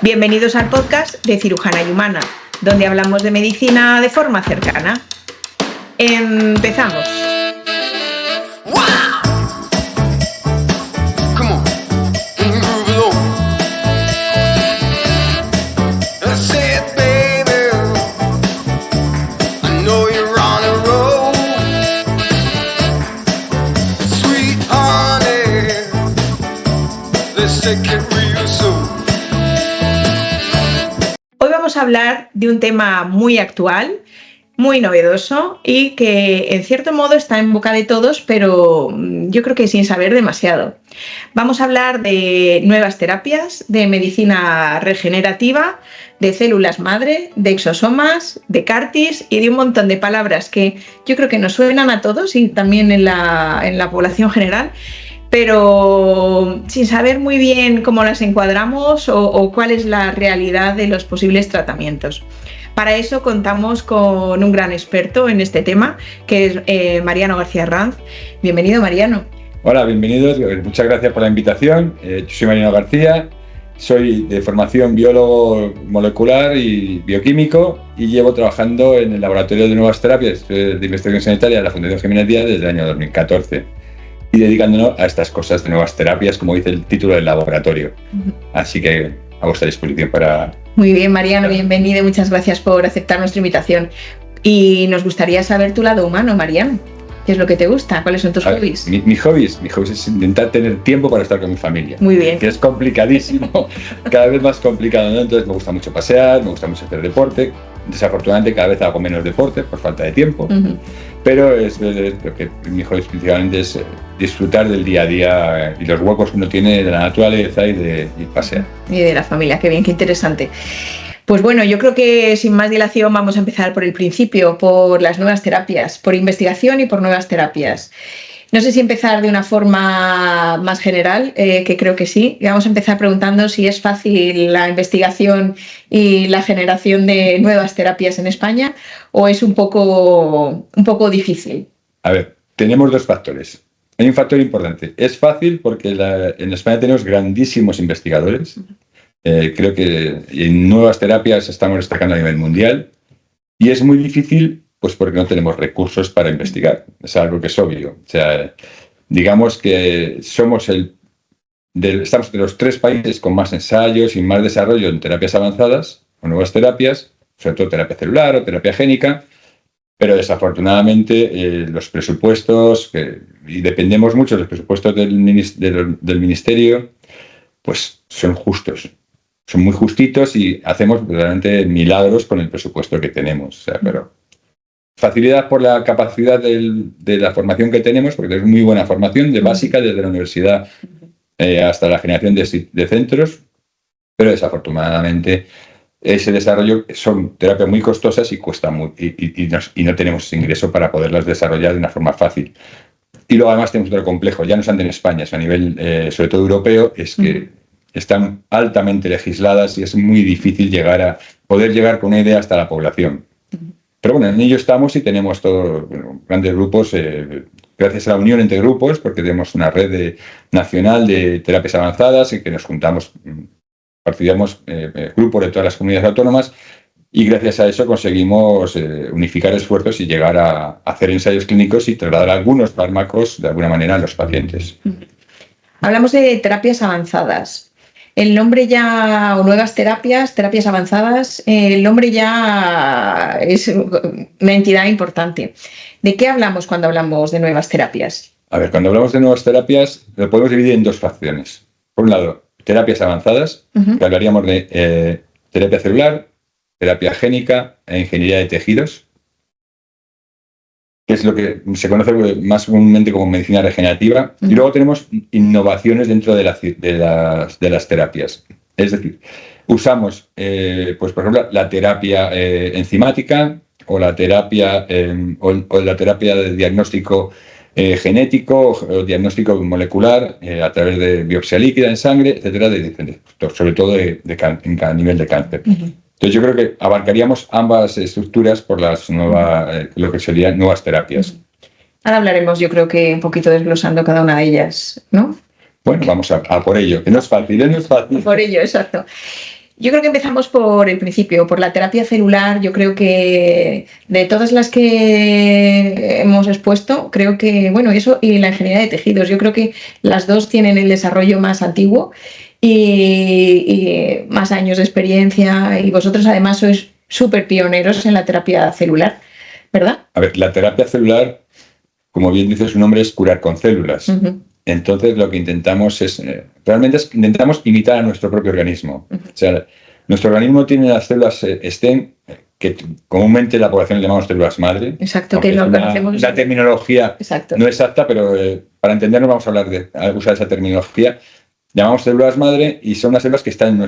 Bienvenidos al podcast de Cirujana y Humana, donde hablamos de medicina de forma cercana. Empezamos. Hoy vamos a hablar de un tema muy actual, muy novedoso y que en cierto modo está en boca de todos, pero yo creo que sin saber demasiado. Vamos a hablar de nuevas terapias, de medicina regenerativa, de células madre, de exosomas, de CAR-Ts y de un montón de palabras que yo creo que nos suenan a todos y también en la población general, pero sin saber muy bien cómo las encuadramos o cuál es la realidad de los posibles tratamientos. Para eso contamos con un gran experto en este tema, que es Mariano García Arranz. Bienvenido, Mariano. Hola, bienvenidos. Muchas gracias por la invitación. Yo soy Mariano García, soy de formación biólogo molecular y bioquímico y llevo trabajando en el Laboratorio de Nuevas Terapias de Investigación Sanitaria de la Fundación Jiménez Díaz desde el año 2014. Y dedicándonos a estas cosas de nuevas terapias, como dice el título del laboratorio. Así que a vuestra disposición para... Muy bien, Mariano, bienvenido. Muchas gracias por aceptar nuestra invitación. Y nos gustaría saber tu lado humano, Mariano. ¿Qué es lo que te gusta? ¿Cuáles son tus hobbies? Mis hobbies es intentar tener tiempo para estar con mi familia. Muy bien. Que es complicadísimo, cada vez más complicado, ¿no? Entonces me gusta mucho pasear, me gusta mucho hacer deporte. Desafortunadamente cada vez hago menos deporte por falta de tiempo. Pero lo que mi hobby principalmente es disfrutar del día a día y los huecos que uno tiene de la naturaleza y pasear. Y de la familia, qué bien, qué interesante. Pues bueno, yo creo que sin más dilación vamos a empezar por el principio, por las nuevas terapias, por investigación y por nuevas terapias. No sé si empezar de una forma más general, que creo que sí. Vamos a empezar preguntando si es fácil la investigación y la generación de nuevas terapias en España o es un poco difícil. A ver, tenemos dos factores. Hay un factor importante. Es fácil porque en España tenemos grandísimos investigadores. Creo que en nuevas terapias estamos destacando a nivel mundial. Y es muy difícil pues porque no tenemos recursos para investigar. Es algo que es obvio. O sea, digamos que estamos entre los 3 países con más ensayos y más desarrollo en terapias avanzadas o nuevas terapias, sobre todo terapia celular o terapia génica, pero desafortunadamente los presupuestos, y dependemos mucho de los presupuestos del ministerio, pues son justos. Son muy justitos y hacemos realmente milagros con el presupuesto que tenemos. O sea, pero facilidad por la capacidad de la formación que tenemos, porque es muy buena formación, de básica, desde la universidad hasta la generación de centros, pero desafortunadamente ese desarrollo son terapias muy costosas y cuesta y no tenemos ingreso para poderlas desarrollar de una forma fácil. Y luego además tenemos otro complejo, ya no solamente en España, sino a nivel sobre todo europeo, es que están altamente legisladas y es muy difícil poder llegar con una idea hasta la población. Pero bueno, en ello estamos y tenemos todos grandes grupos, gracias a la unión entre grupos, porque tenemos una red nacional de terapias avanzadas en que nos juntamos, participamos grupos de todas las comunidades autónomas y gracias a eso conseguimos unificar esfuerzos y llegar a hacer ensayos clínicos y trasladar algunos fármacos de alguna manera a los pacientes. Hablamos de terapias avanzadas. El nombre ya, o nuevas terapias avanzadas, el nombre ya es una entidad importante. ¿De qué hablamos cuando hablamos de nuevas terapias? A ver, cuando hablamos de nuevas terapias, lo podemos dividir en 2 fracciones. Por un lado, terapias avanzadas, que hablaríamos de terapia celular, terapia génica e ingeniería de tejidos, que es lo que se conoce más comúnmente como medicina regenerativa. Y luego tenemos innovaciones dentro de las terapias. Es decir, usamos, pues por ejemplo, la terapia enzimática o la terapia de diagnóstico genético o diagnóstico molecular a través de biopsia líquida en sangre, etcétera, sobre todo a nivel de cáncer. Entonces yo creo que abarcaríamos ambas estructuras por lo que serían nuevas terapias. Ahora hablaremos, yo creo que un poquito desglosando cada una de ellas, ¿no? Bueno, vamos a por ello, que no es fácil, no es fácil. Por ello, exacto. Yo creo que empezamos por el principio, por la terapia celular. Yo creo que de todas las que hemos expuesto, creo que, bueno, eso y la ingeniería de tejidos, yo creo que las dos tienen el desarrollo más antiguo y más años de experiencia, y vosotros además sois súper pioneros en la terapia celular, ¿verdad? A ver, la terapia celular, como bien dice su nombre, es curar con células. Entonces, lo que intentamos realmente intentamos imitar a nuestro propio organismo. O sea, nuestro organismo tiene las células STEM, que comúnmente la población le llamamos células madre. Exacto, que no conocemos. Una terminología no exacta, pero para entendernos vamos a usar esa terminología. Llamamos células madre y son las células que están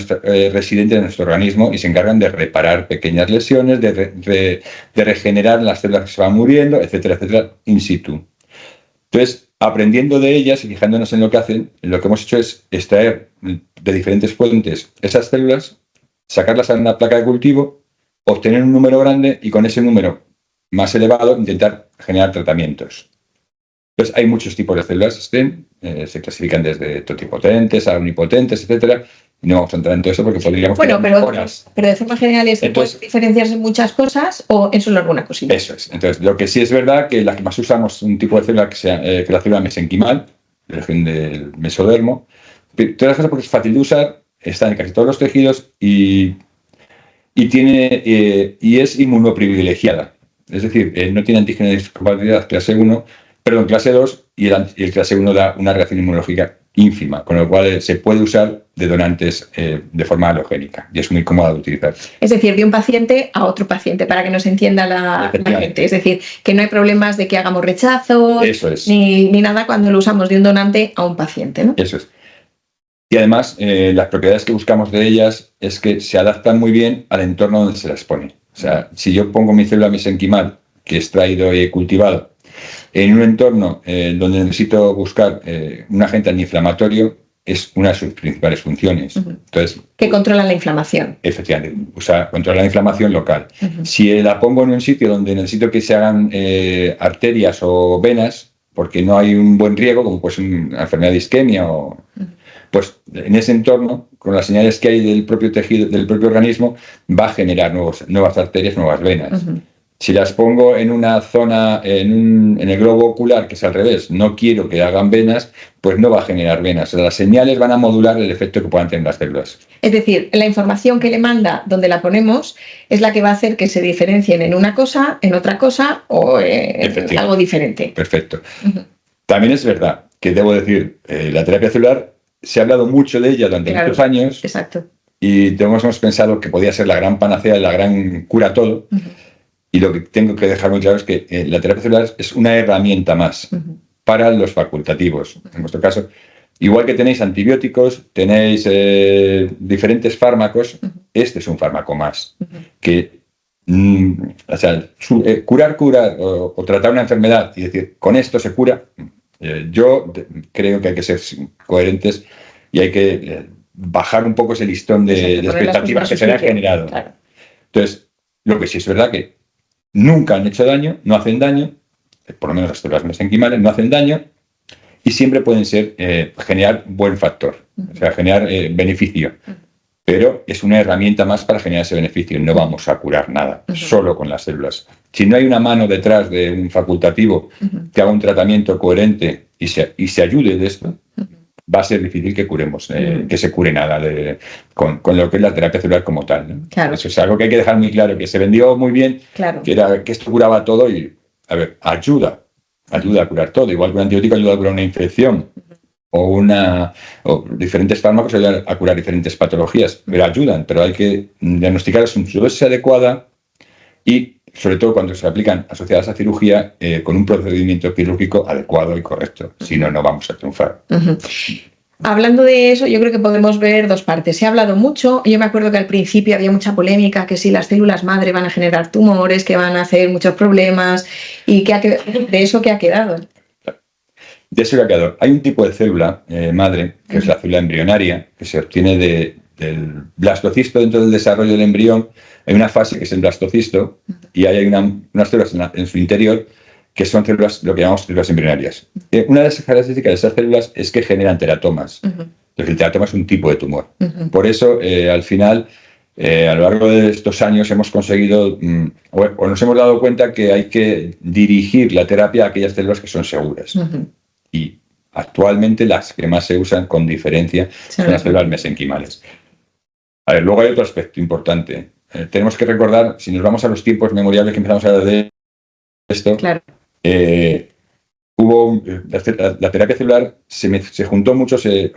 residentes en nuestro organismo y se encargan de reparar pequeñas lesiones, de regenerar las células que se van muriendo, etcétera, etcétera, in situ. Entonces, aprendiendo de ellas y fijándonos en lo que hacen, lo que hemos hecho es extraer de diferentes fuentes esas células, sacarlas a una placa de cultivo, obtener un número grande y con ese número más elevado intentar generar tratamientos. Entonces, hay muchos tipos de células STEM, se clasifican desde totipotentes a omnipotentes, etcétera. No vamos a entrar en todo eso porque podríamos horas. Pero de forma general es que pueden diferenciarse en muchas cosas o en solo alguna cosilla. Eso es. Entonces, lo que sí es verdad que la que más usamos es un tipo de célula que la célula mesenquimal, de la región del mesodermo. Todas las cosas porque es fácil de usar, está en casi todos los tejidos y es inmunoprivilegiada. Es decir, no tiene antígeno de histocompatibilidad clase 2 y el clase 1 da una reacción inmunológica ínfima, con lo cual se puede usar de donantes de forma halogénica y es muy cómoda de utilizar. Es decir, de un paciente a otro paciente, para que nos entienda la gente. Es decir, que no hay problemas de que hagamos rechazos ni nada cuando lo usamos de un donante a un paciente, ¿no? Eso es. Y además, las propiedades que buscamos de ellas es que se adaptan muy bien al entorno donde se las pone. O sea, si yo pongo mi célula mesenquimal, que he extraído y he cultivado, en un entorno donde necesito buscar un agente antiinflamatorio, es una de sus principales funciones. Entonces, que controlan la inflamación. Efectivamente, controla la inflamación local. Si la pongo en un sitio donde necesito que se hagan arterias o venas, porque no hay un buen riego, como pues una enfermedad de isquemia, pues en ese entorno, con las señales que hay del propio tejido, del propio organismo, va a generar nuevas arterias, nuevas venas. Si las pongo en una zona, en el globo ocular, que es al revés, no quiero que hagan venas, pues no va a generar venas. O sea, las señales van a modular el efecto que puedan tener las células. Es decir, la información que le manda donde la ponemos es la que va a hacer que se diferencien en una cosa, en otra cosa o en algo diferente. Perfecto. También es verdad que debo decir, la terapia celular, se ha hablado mucho de ella durante muchos años. Exacto. Y hemos pensado que podía ser la gran panacea, la gran cura todo. Y lo que tengo que dejar muy claro es que la terapia celular es una herramienta más para los facultativos. En vuestro caso, igual que tenéis antibióticos, tenéis diferentes fármacos, este es un fármaco más. Que, o sea, curar o tratar una enfermedad y decir, con esto se cura, yo creo que hay que ser coherentes y hay que bajar un poco ese listón de expectativas que se le han generado. Claro. Entonces, lo que sí es verdad que nunca han hecho daño, no hacen daño, por lo menos las células mesenquimales no hacen daño y siempre pueden generar buen factor, o sea, generar beneficio. Pero es una herramienta más para generar ese beneficio. No vamos a curar nada, solo con las células. Si no hay una mano detrás de un facultativo que haga un tratamiento coherente y se ayude de esto, va a ser difícil que curemos, que se cure nada con lo que es la terapia celular como tal, ¿no? Claro. Eso es algo que hay que dejar muy claro, que se vendió muy bien, que esto curaba todo y, a ver, ayuda a curar todo. Igual que un antibiótico ayuda a curar una infección o diferentes fármacos ayudan a curar diferentes patologías, pero ayudan, pero hay que diagnosticar su dosis adecuada y, sobre todo, cuando se aplican asociadas a cirugía, con un procedimiento quirúrgico adecuado y correcto. Si no, no vamos a triunfar. Hablando de eso, yo creo que podemos ver dos partes. Se ha hablado mucho, yo me acuerdo que al principio había mucha polémica, que si las células madre van a generar tumores, que van a hacer muchos problemas, y de eso que ha quedado. De eso que ha quedado. Hay un tipo de célula madre, que es la célula embrionaria, que se obtiene del blastocisto. Dentro del desarrollo del embrión hay una fase que es el blastocisto y hay unas células en su interior que son células, lo que llamamos células embrionarias. Una de las características de esas células es que generan teratomas. El teratoma es un tipo de tumor. Por eso, al final, a lo largo de estos años hemos conseguido, o nos hemos dado cuenta que hay que dirigir la terapia a aquellas células que son seguras. Y actualmente las que más se usan con diferencia son las células mesenquimales. A ver, luego hay otro aspecto importante. Tenemos que recordar, si nos vamos a los tiempos memoriales que empezamos a hablar de esto, claro. La terapia celular se juntó mucho, se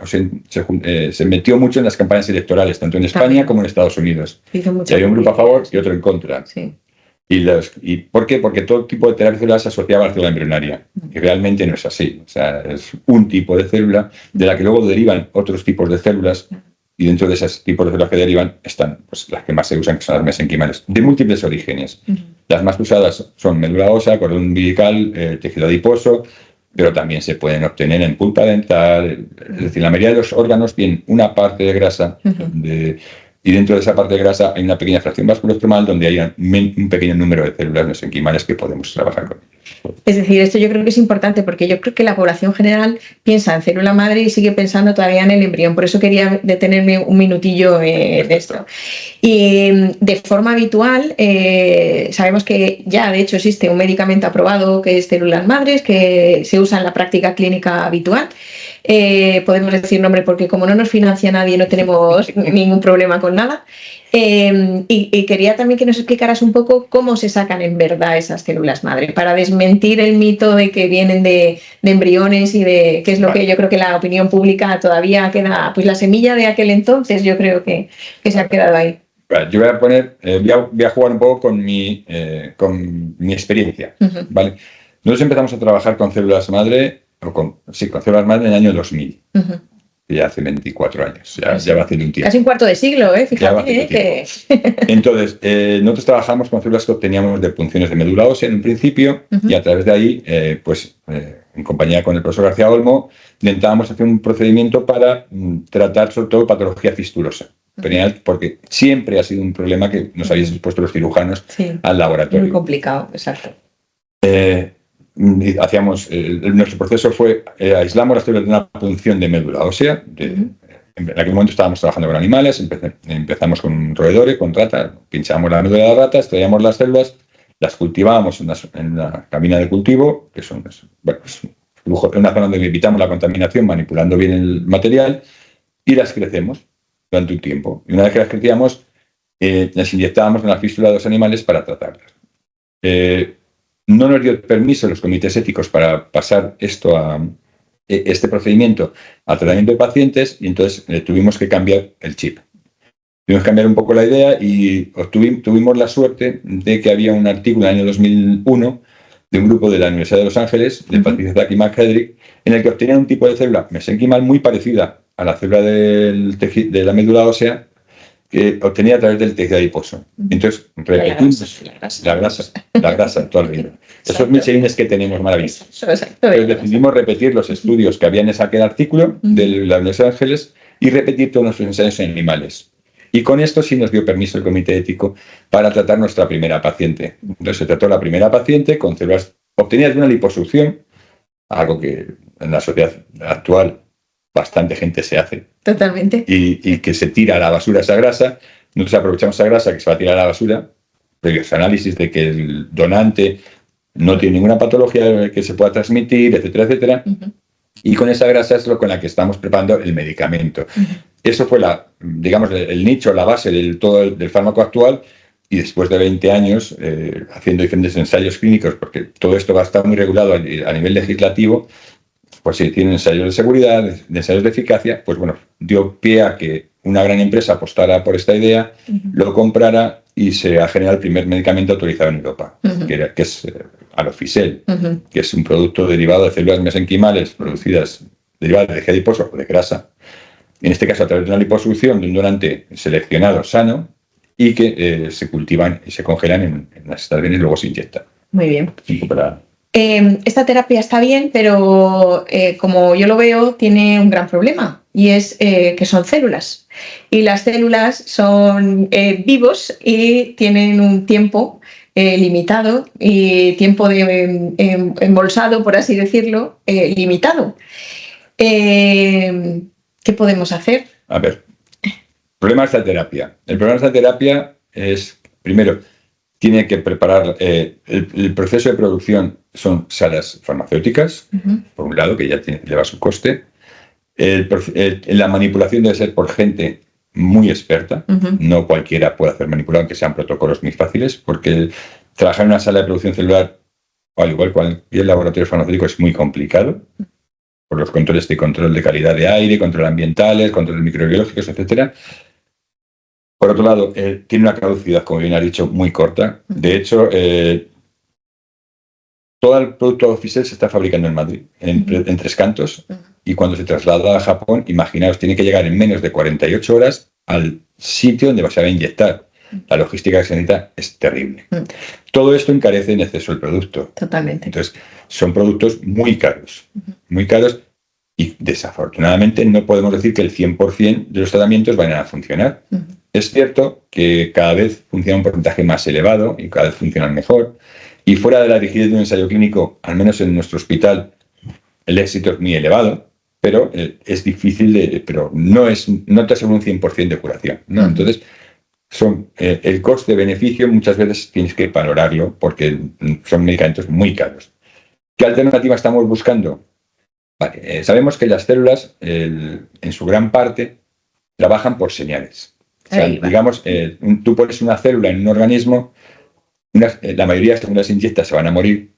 metió mucho en las campañas electorales, tanto en España como en Estados Unidos. Y había un grupo a favor y otro en contra. Sí. ¿Y por qué? Porque todo tipo de terapia celular se asociaba a la célula embrionaria. Y realmente no es así. O sea, es un tipo de célula de la que luego derivan otros tipos de células. Y dentro de esos tipos de células que derivan están pues, las que más se usan, que son las mesenquimales, de múltiples orígenes. Las más usadas son médula ósea, cordón umbilical, tejido adiposo, pero también se pueden obtener en pulpa dental. Es decir, la mayoría de los órganos tienen una parte de grasa y dentro de esa parte de grasa hay una pequeña fracción vasculoestromal donde hay un pequeño número de células mesenquimales que podemos trabajar con. Es decir, esto yo creo que es importante porque yo creo que la población general piensa en célula madre y sigue pensando todavía en el embrión. Por eso quería detenerme un minutillo en esto. Y de forma habitual, sabemos que ya de hecho existe un medicamento aprobado que es células madres, que se usa en la práctica clínica habitual. Podemos decir nombre porque como no nos financia nadie no tenemos ningún problema con nada. Y quería también que nos explicaras un poco cómo se sacan en verdad esas células madre, para desmentir el mito de que vienen de embriones y de que es lo que yo creo que la opinión pública todavía queda, pues la semilla de aquel entonces yo creo que se ha quedado ahí. Yo voy a jugar un poco con mi experiencia, ¿vale? Nosotros empezamos a trabajar con células madre, con células madre en el año 2000. Ya hace 24 años, ya va haciendo un tiempo. Casi un cuarto de siglo, fíjate. Que... Entonces, nosotros trabajamos con células que obteníamos de punciones de médula ósea en un principio y a través de ahí, en compañía con el profesor García Olmo, intentábamos hacer un procedimiento para tratar sobre todo patología fistulosa. Porque siempre ha sido un problema que nos habéis expuesto los cirujanos al laboratorio. Muy complicado, exacto. Nuestro proceso fue aislamos las células de una punción de médula ósea. En aquel momento estábamos trabajando con animales, empezamos con roedores, con ratas, pinchábamos la médula de la rata, extraíamos las células, las cultivábamos en la cabina de cultivo, que son una zona donde evitamos la contaminación manipulando bien el material, y las crecemos durante un tiempo. Y una vez que las crecíamos, las inyectábamos en la fístula de los animales para tratarlas. No nos dio permiso los comités éticos para pasar este procedimiento al tratamiento de pacientes y entonces tuvimos que cambiar el chip. Tuvimos que cambiar un poco la idea y tuvimos la suerte de que había un artículo en el año 2001 de un grupo de la Universidad de Los Ángeles, de Patricia Zack y Mark Hedrick, en el que obtenían un tipo de célula mesenquimal muy parecida a la célula de la médula ósea que obtenía a través del tejido adiposo. Entonces, repetimos la grasa, toda la vida. Esos michelines que tenemos maravillosos. Entonces decidimos repetir los estudios que había en aquel artículo de la Universidad de Los Ángeles y repetir todos nuestros ensayos en animales. Y con esto sí nos dio permiso el comité ético para tratar nuestra primera paciente. Entonces se trató la primera paciente con células obtenidas de una liposucción, algo que en la sociedad actual bastante gente se hace. Totalmente. Y que se tira a la basura esa grasa. Nosotros aprovechamos esa grasa que se va a tirar a la basura, previos análisis de que el donante no tiene ninguna patología que se pueda transmitir, etcétera, etcétera. Y con esa grasa es con la que estamos preparando el medicamento. Eso fue el nicho, la base del fármaco actual. Y después de 20 años haciendo diferentes ensayos clínicos, porque todo esto va a estar muy regulado a nivel legislativo, pues si tienen ensayos de seguridad, de ensayos de eficacia, pues bueno, dio pie a que una gran empresa apostara por esta idea, lo comprara y se ha generado el primer medicamento autorizado en Europa, que es Alofisel, que es un producto derivado de células mesenquimales producidas derivadas de tejido adiposo o de grasa, en este caso a través de una liposucción de un donante seleccionado sano y que se cultivan y se congelan en las estaciones y luego se inyectan. Muy bien. Esta terapia está bien, pero como yo lo veo, tiene un gran problema y es que son células. Y las células son vivos y tienen un tiempo limitado y tiempo de embolsado, por así decirlo, limitado. ¿Qué ¿Qué podemos hacer? A ver, problema de esta terapia. El problema de esta terapia es, primero, tiene que preparar, el proceso de producción son salas farmacéuticas, por un lado, que ya lleva su coste. La manipulación debe ser por gente muy experta, no cualquiera puede hacer manipulación, aunque sean protocolos muy fáciles, porque trabajar en una sala de producción celular, o al igual que cualquier laboratorio farmacéutico, es muy complicado, por los controles de control de calidad de aire, control ambientales, controles microbiológicos, etcétera. Por otro lado, tiene una caducidad, como bien has dicho, muy corta. De hecho, todo el producto oficial se está fabricando en Madrid, en Tres Cantos, y cuando se traslada a Japón, imaginaos, tiene que llegar en menos de 48 horas al sitio donde se va a inyectar. La logística que se necesita es terrible. Todo esto encarece en exceso el producto. Totalmente. Entonces, son productos muy caros, y desafortunadamente no podemos decir que el 100% de los tratamientos van a funcionar. Es cierto que cada vez funciona un porcentaje más elevado y cada vez funcionan mejor. Y fuera de la rigidez de un ensayo clínico, al menos en nuestro hospital, el éxito es muy elevado, pero es difícil, pero no te asegura un 100% de curación, ¿no? Entonces, el coste-beneficio muchas veces tienes que valorarlo porque son medicamentos muy caros. ¿Qué alternativa estamos buscando? Vale, sabemos que las células, en su gran parte, trabajan por señales. O sea, digamos, tú pones una célula en un organismo, la mayoría de las inyectas se van a morir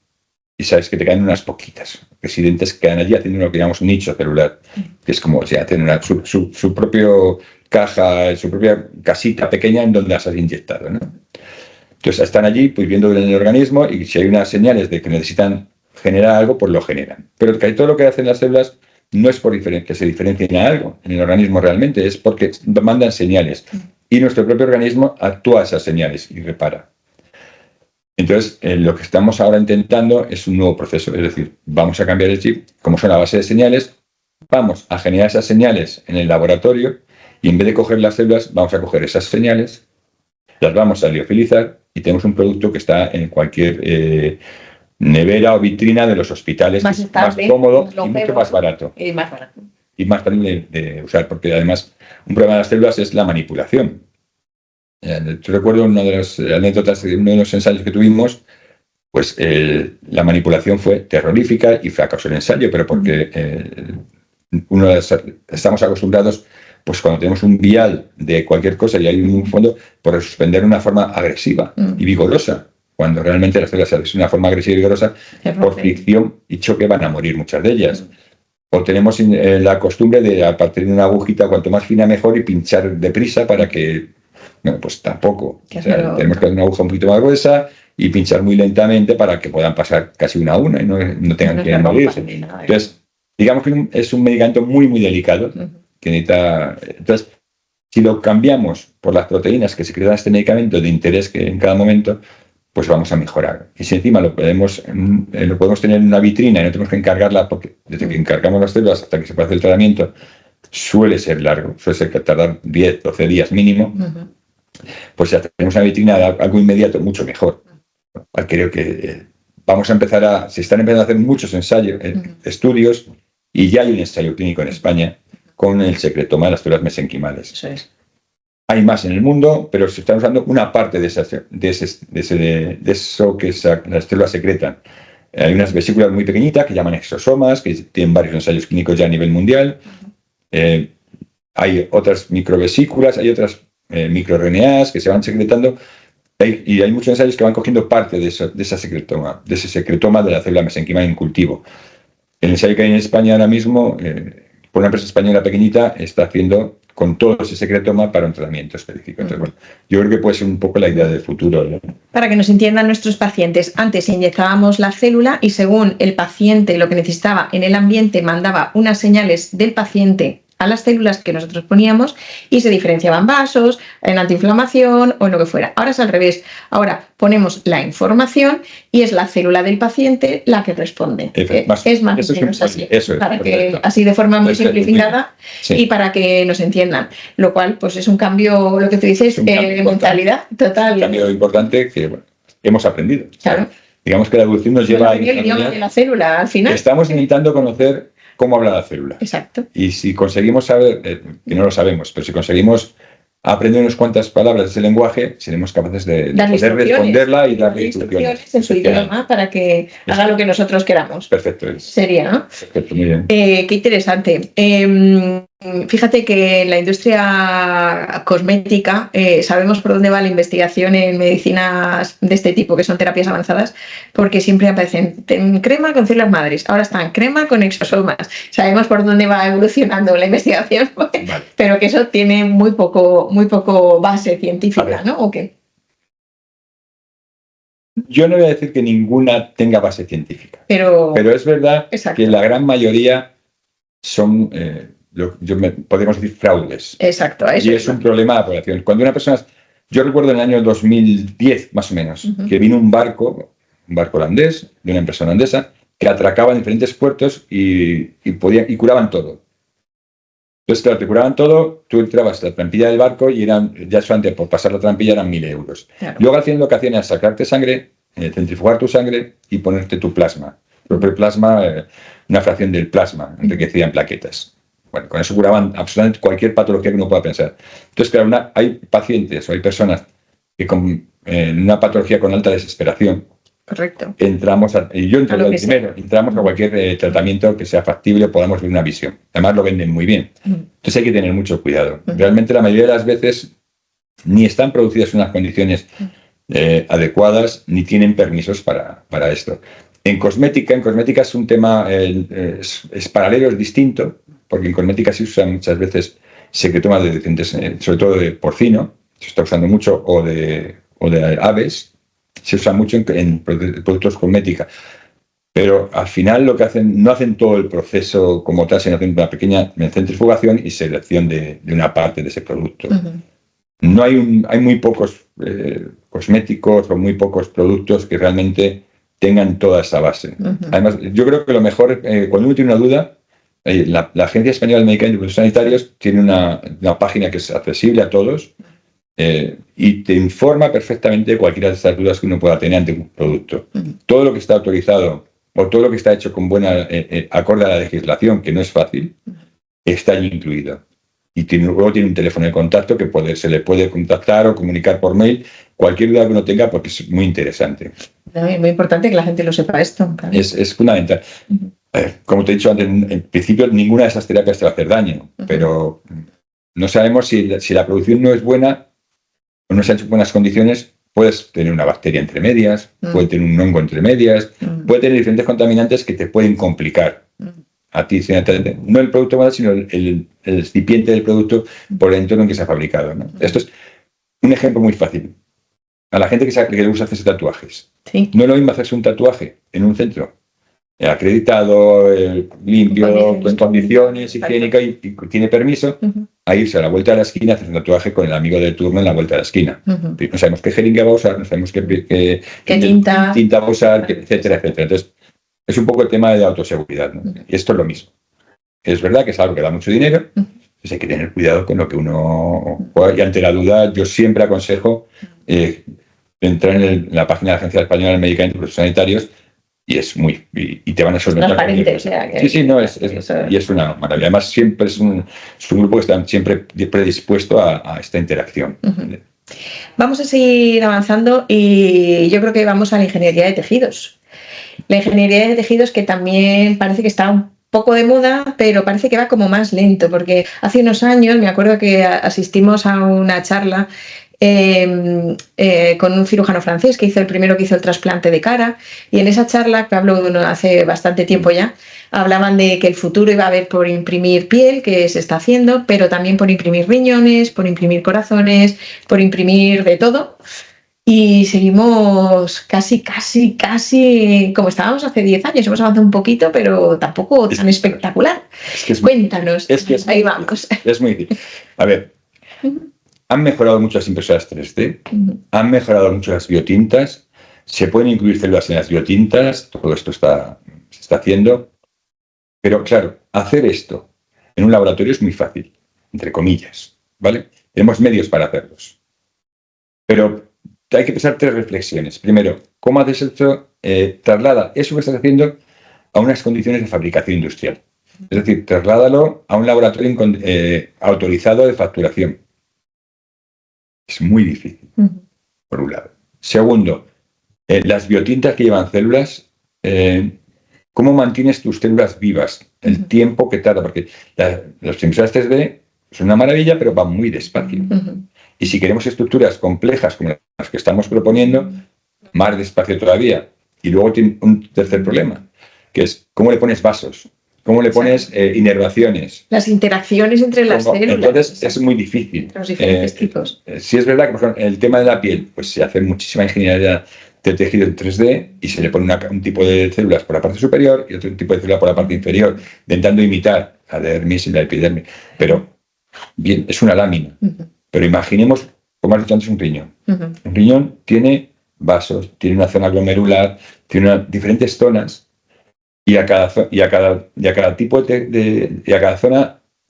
y sabes que te quedan unas poquitas residentes que quedan allí haciendo lo que llamamos nicho celular, que es como si hacen su propio caja, su propia casita pequeña en donde las has inyectado, ¿no? Entonces están allí pues viendo en el organismo y si hay unas señales de que necesitan generar algo, pues lo generan. Pero todo lo que hacen las células no es por que se diferencien a algo en el organismo realmente, es porque mandan señales y nuestro propio organismo actúa a esas señales y repara. Entonces, lo que estamos ahora intentando es un nuevo proceso, es decir, vamos a cambiar el chip, como son a base de señales, vamos a generar esas señales en el laboratorio y en vez de coger las células, vamos a coger esas señales, las vamos a liofilizar y tenemos un producto que está en cualquier nevera o vitrina de los hospitales, más cómodo y mucho más barato. Y más barato. Y más fácil de usar, porque además un problema de las células es la manipulación. Yo recuerdo una de las anécdotas de uno de los ensayos que tuvimos, pues la manipulación fue terrorífica y fracasó el ensayo, pero porque estamos acostumbrados, pues cuando tenemos un vial de cualquier cosa y hay un fondo, por suspender de una forma agresiva y vigorosa, cuando realmente las células de una forma agresiva y vigorosa, por fricción y choque van a morir muchas de ellas. O tenemos la costumbre de, a partir de una agujita, cuanto más fina mejor, y pinchar deprisa para que... Bueno, pues tampoco. O sea, tenemos que hacer una aguja un poquito más gruesa y pinchar muy lentamente para que puedan pasar casi una a una y no tengan que morirse. Entonces, digamos que es un medicamento muy, muy delicado que necesita... Entonces, si lo cambiamos por las proteínas que secretan este medicamento de interés que en cada momento, pues vamos a mejorar. Y si encima lo podemos tener en una vitrina y no tenemos que encargarla, porque desde que encargamos las células hasta que se puede hacer el tratamiento, suele ser largo, suele ser que tardar 10, 12 días mínimo, pues ya tenemos una vitrina de algo inmediato mucho mejor. Creo que se están empezando a hacer muchos ensayos, estudios, y ya hay un ensayo clínico en España con el secretoma de las células mesenquimales. Eso es. Hay más en el mundo, pero se está usando una parte de eso que las células secretan. Hay unas vesículas muy pequeñitas que llaman exosomas, que tienen varios ensayos clínicos ya a nivel mundial. Hay otras microvesículas, hay otras microRNAs que se van secretando y hay muchos ensayos que van cogiendo parte de ese secretoma de la célula mesenquimal en cultivo. El ensayo que hay en España ahora mismo, por una empresa española pequeñita, está haciendo con todo ese secretoma para un tratamiento específico. Entonces, bueno, yo creo que puede ser un poco la idea del futuro, ¿no? Para que nos entiendan nuestros pacientes, antes inyectábamos la célula y según el paciente lo que necesitaba en el ambiente, mandaba unas señales del paciente a las células que nosotros poníamos y se diferenciaban vasos, en antiinflamación o en lo que fuera. Ahora es al revés. Ahora ponemos la información y es la célula del paciente la que responde. Es más o menos así. Eso es, para que así de forma muy simplificada y para que nos entiendan. Lo cual pues es un cambio, lo que tú dices, de mentalidad total. Un cambio importante que hemos aprendido. Claro. Digamos que la evolución nos lleva a el idioma de la célula al final. Estamos intentando conocer cómo habla la célula. Exacto. Y si conseguimos saber, que no lo sabemos, pero si conseguimos aprender unas cuantas palabras de ese lenguaje, seremos capaces de poder responderla y darle instrucciones en su idioma para que haga lo que nosotros queramos. Perfecto. Sería, ¿no? Perfecto, muy bien. Qué interesante. Fíjate que en la industria cosmética sabemos por dónde va la investigación en medicinas de este tipo, que son terapias avanzadas, porque siempre aparecen crema con células madres, ahora están crema con exosomas. Sabemos por dónde va evolucionando la investigación, vale. Pero que eso tiene muy poco base científica, ¿no? ¿O qué? Yo no voy a decir que ninguna tenga base científica, pero es verdad que la gran mayoría son... podemos decir fraudes. Exacto. Y es un problema de la población. Cuando una persona... Yo recuerdo en el año 2010, más o menos, que vino un barco holandés, de una empresa holandesa, que atracaba en diferentes puertos y curaban todo. Entonces, claro, te curaban todo, tú entrabas a la trampilla del barco y ya solamente por pasar la trampilla eran 1.000 euros. Claro. Luego al final lo que hacían era sacarte sangre, centrifugar tu sangre y ponerte tu plasma. El plasma, una fracción del plasma, enriquecida en plaquetas. Bueno, con eso curaban absolutamente cualquier patología que uno pueda pensar. Entonces, claro, hay pacientes o hay personas que con una patología con alta desesperación, correcto, y yo entro el primero, entramos a cualquier tratamiento que sea factible, podamos ver una visión. Además lo venden muy bien. Entonces hay que tener mucho cuidado. Realmente la mayoría de las veces ni están producidas en unas condiciones adecuadas, ni tienen permisos para esto. En cosmética es un tema, es paralelo, es distinto, porque en cosmética se usan muchas veces secretomas de diferentes, sobre todo de porcino, se está usando mucho, o de aves, se usa mucho en productos cosmética. Pero al final lo que hacen, no hacen todo el proceso como tal, sino hacen una pequeña centrifugación y selección de una parte de ese producto. No hay muy pocos cosméticos o muy pocos productos que realmente tengan toda esa base. Además, yo creo que lo mejor, cuando uno tiene una duda, la Agencia Española de Medicamentos Sanitarios tiene una página que es accesible a todos y te informa perfectamente de cualquiera de estas dudas que uno pueda tener ante un producto. Todo lo que está autorizado o todo lo que está hecho con buena acorde a la legislación, que no es fácil, está allí incluido. Y luego tiene un teléfono de contacto que se le puede contactar o comunicar por mail cualquier duda que uno tenga, porque es muy interesante. Es muy importante que la gente lo sepa esto. Claro. Es fundamental. Como te he dicho antes, en principio ninguna de esas terapias te va a hacer daño, pero no sabemos si la producción no es buena o no se han hecho buenas condiciones. Puedes tener una bacteria entre medias, puede tener un hongo entre medias, puede tener diferentes contaminantes que te pueden complicar a ti, no el producto mal, sino el recipiente del producto por el entorno en que se ha fabricado, ¿no? Esto es un ejemplo muy fácil. A la gente que le gusta hacerse tatuajes, no es lo mismo hacerse un tatuaje en un centro acreditado, limpio, con condiciones higiénicas y tiene permiso, a irse a la vuelta de la esquina a hacer un tatuaje con el amigo de turno en la vuelta de la esquina. No sabemos qué jeringa va a usar, no sabemos qué tinta va a usar, etcétera, etcétera. Entonces, es un poco el tema de autoseguridad, ¿no? Y esto es lo mismo. Es verdad que es algo que da mucho dinero, entonces hay que tener cuidado con lo que uno... Y ante la duda, yo siempre aconsejo entrar en la página de la Agencia Española de Medicamentos Sanitarios y te van a solventar. Transparente, o sea, que y es una maravilla. Además, siempre es un grupo que está siempre predispuesto a esta interacción. Vamos a seguir avanzando y yo creo que vamos a la ingeniería de tejidos. La ingeniería de tejidos, que también parece que está un poco de moda, pero parece que va como más lento, porque hace unos años me acuerdo que asistimos a una charla con un cirujano francés que el primero que hizo el trasplante de cara, y en esa charla, que hablo hace bastante tiempo ya, hablaban de que el futuro iba a haber por imprimir piel, que se está haciendo, pero también por imprimir riñones, por imprimir corazones, por imprimir de todo. Y seguimos casi como estábamos hace 10 años. Hemos avanzado un poquito, pero tampoco tan espectacular. Cuéntanos. Ahí vamos. Es muy difícil. A ver, han mejorado mucho las impresoras 3D, han mejorado mucho las biotintas, se pueden incluir células en las biotintas, todo esto se está haciendo. Pero claro, hacer esto en un laboratorio es muy fácil, entre comillas, ¿vale? Tenemos medios para hacerlos. Pero hay que pensar 3 reflexiones. Primero, ¿cómo haces esto? Traslada eso que estás haciendo a unas condiciones de fabricación industrial. Es decir, trasládalo a un laboratorio autorizado de facturación. Es muy difícil, por un lado. Segundo, las biotintas que llevan células, ¿cómo mantienes tus células vivas? El tiempo que tarda, porque las impresoras 3D son una maravilla, pero van muy despacio. Y si queremos estructuras complejas como las que estamos proponiendo, más despacio todavía. Y luego tiene un tercer problema, que es cómo le pones vasos, cómo le pones inervaciones. Las interacciones entre las células. Entonces es muy difícil. Los diferentes tipos. Sí es verdad que, por ejemplo, en el tema de la piel, pues se hace muchísima ingeniería de tejido en 3D y se le pone un tipo de células por la parte superior y otro tipo de célula por la parte inferior, intentando imitar la dermis y la epidermis. Pero, bien, es una lámina. Pero imaginemos, como has dicho antes, un riñón. Un riñón tiene vasos, tiene una zona glomerular, tiene diferentes zonas y a cada zona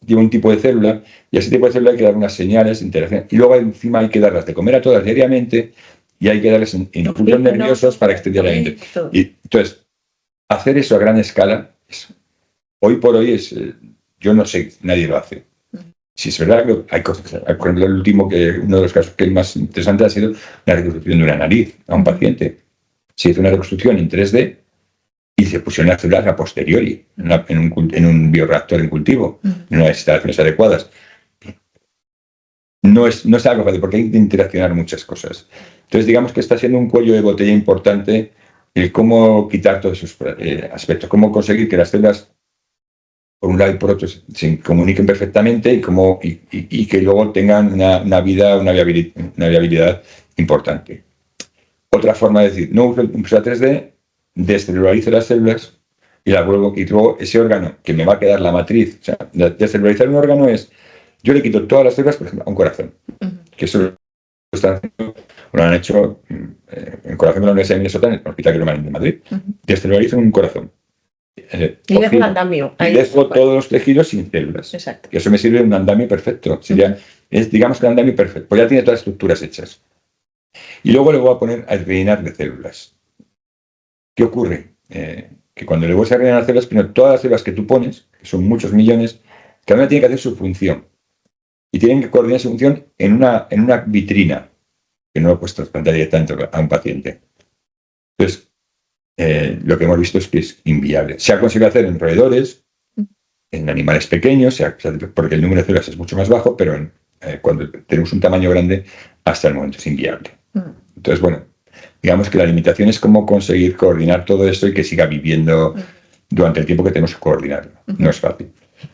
lleva un tipo de célula y a ese tipo de célula hay que dar unas señales, interacciones y luego encima hay que darlas de comer a todas diariamente y hay que darles impulsos nerviosos para extender la mente. Y entonces, hacer eso a gran escala, hoy por hoy yo no sé, nadie lo hace. Si es verdad que hay cosas, por ejemplo, uno de los casos que es más interesante ha sido la reconstrucción de una nariz a un paciente. Se hizo una reconstrucción en 3D y se pusieron las células a posteriori, en un bioreactor en cultivo, en unas instalaciones adecuadas. No es algo fácil, porque hay que interaccionar muchas cosas. Entonces, digamos que está siendo un cuello de botella importante el cómo quitar todos esos aspectos, cómo conseguir que las células, por un lado y por otro, se comuniquen perfectamente y que luego tengan una viabilidad importante. Otra forma de decir, no uso impresora 3D, descelularizo las células y luego ese órgano que me va a quedar la matriz, o sea, descelularizar un órgano es, yo le quito todas las células, por ejemplo, a un corazón, que eso lo han hecho en corazón de la Universidad de Minnesota, en el Hospital Quirón de Madrid, descelularizan un corazón. Y dejo un andamio. Y dejo todos los tejidos sin células. Exacto. Que eso me sirve de un andamio perfecto. Digamos que un andamio perfecto, pues ya tiene todas las estructuras hechas. Y luego le voy a poner a rellenar de células. ¿Qué ocurre? Que cuando le voy a rellenar células, primero todas las células que tú pones, que son muchos millones, cada una tiene que hacer su función. Y tienen que coordinar su función en una vitrina, que no lo puedes trasplantar directamente a un paciente. Entonces, lo que hemos visto es que es inviable. Se ha conseguido hacer en roedores, en animales pequeños, porque el número de células es mucho más bajo, pero cuando tenemos un tamaño grande, hasta el momento es inviable. Entonces, bueno, digamos que la limitación es cómo conseguir coordinar todo esto y que siga viviendo durante el tiempo que tenemos que coordinarlo. No es fácil.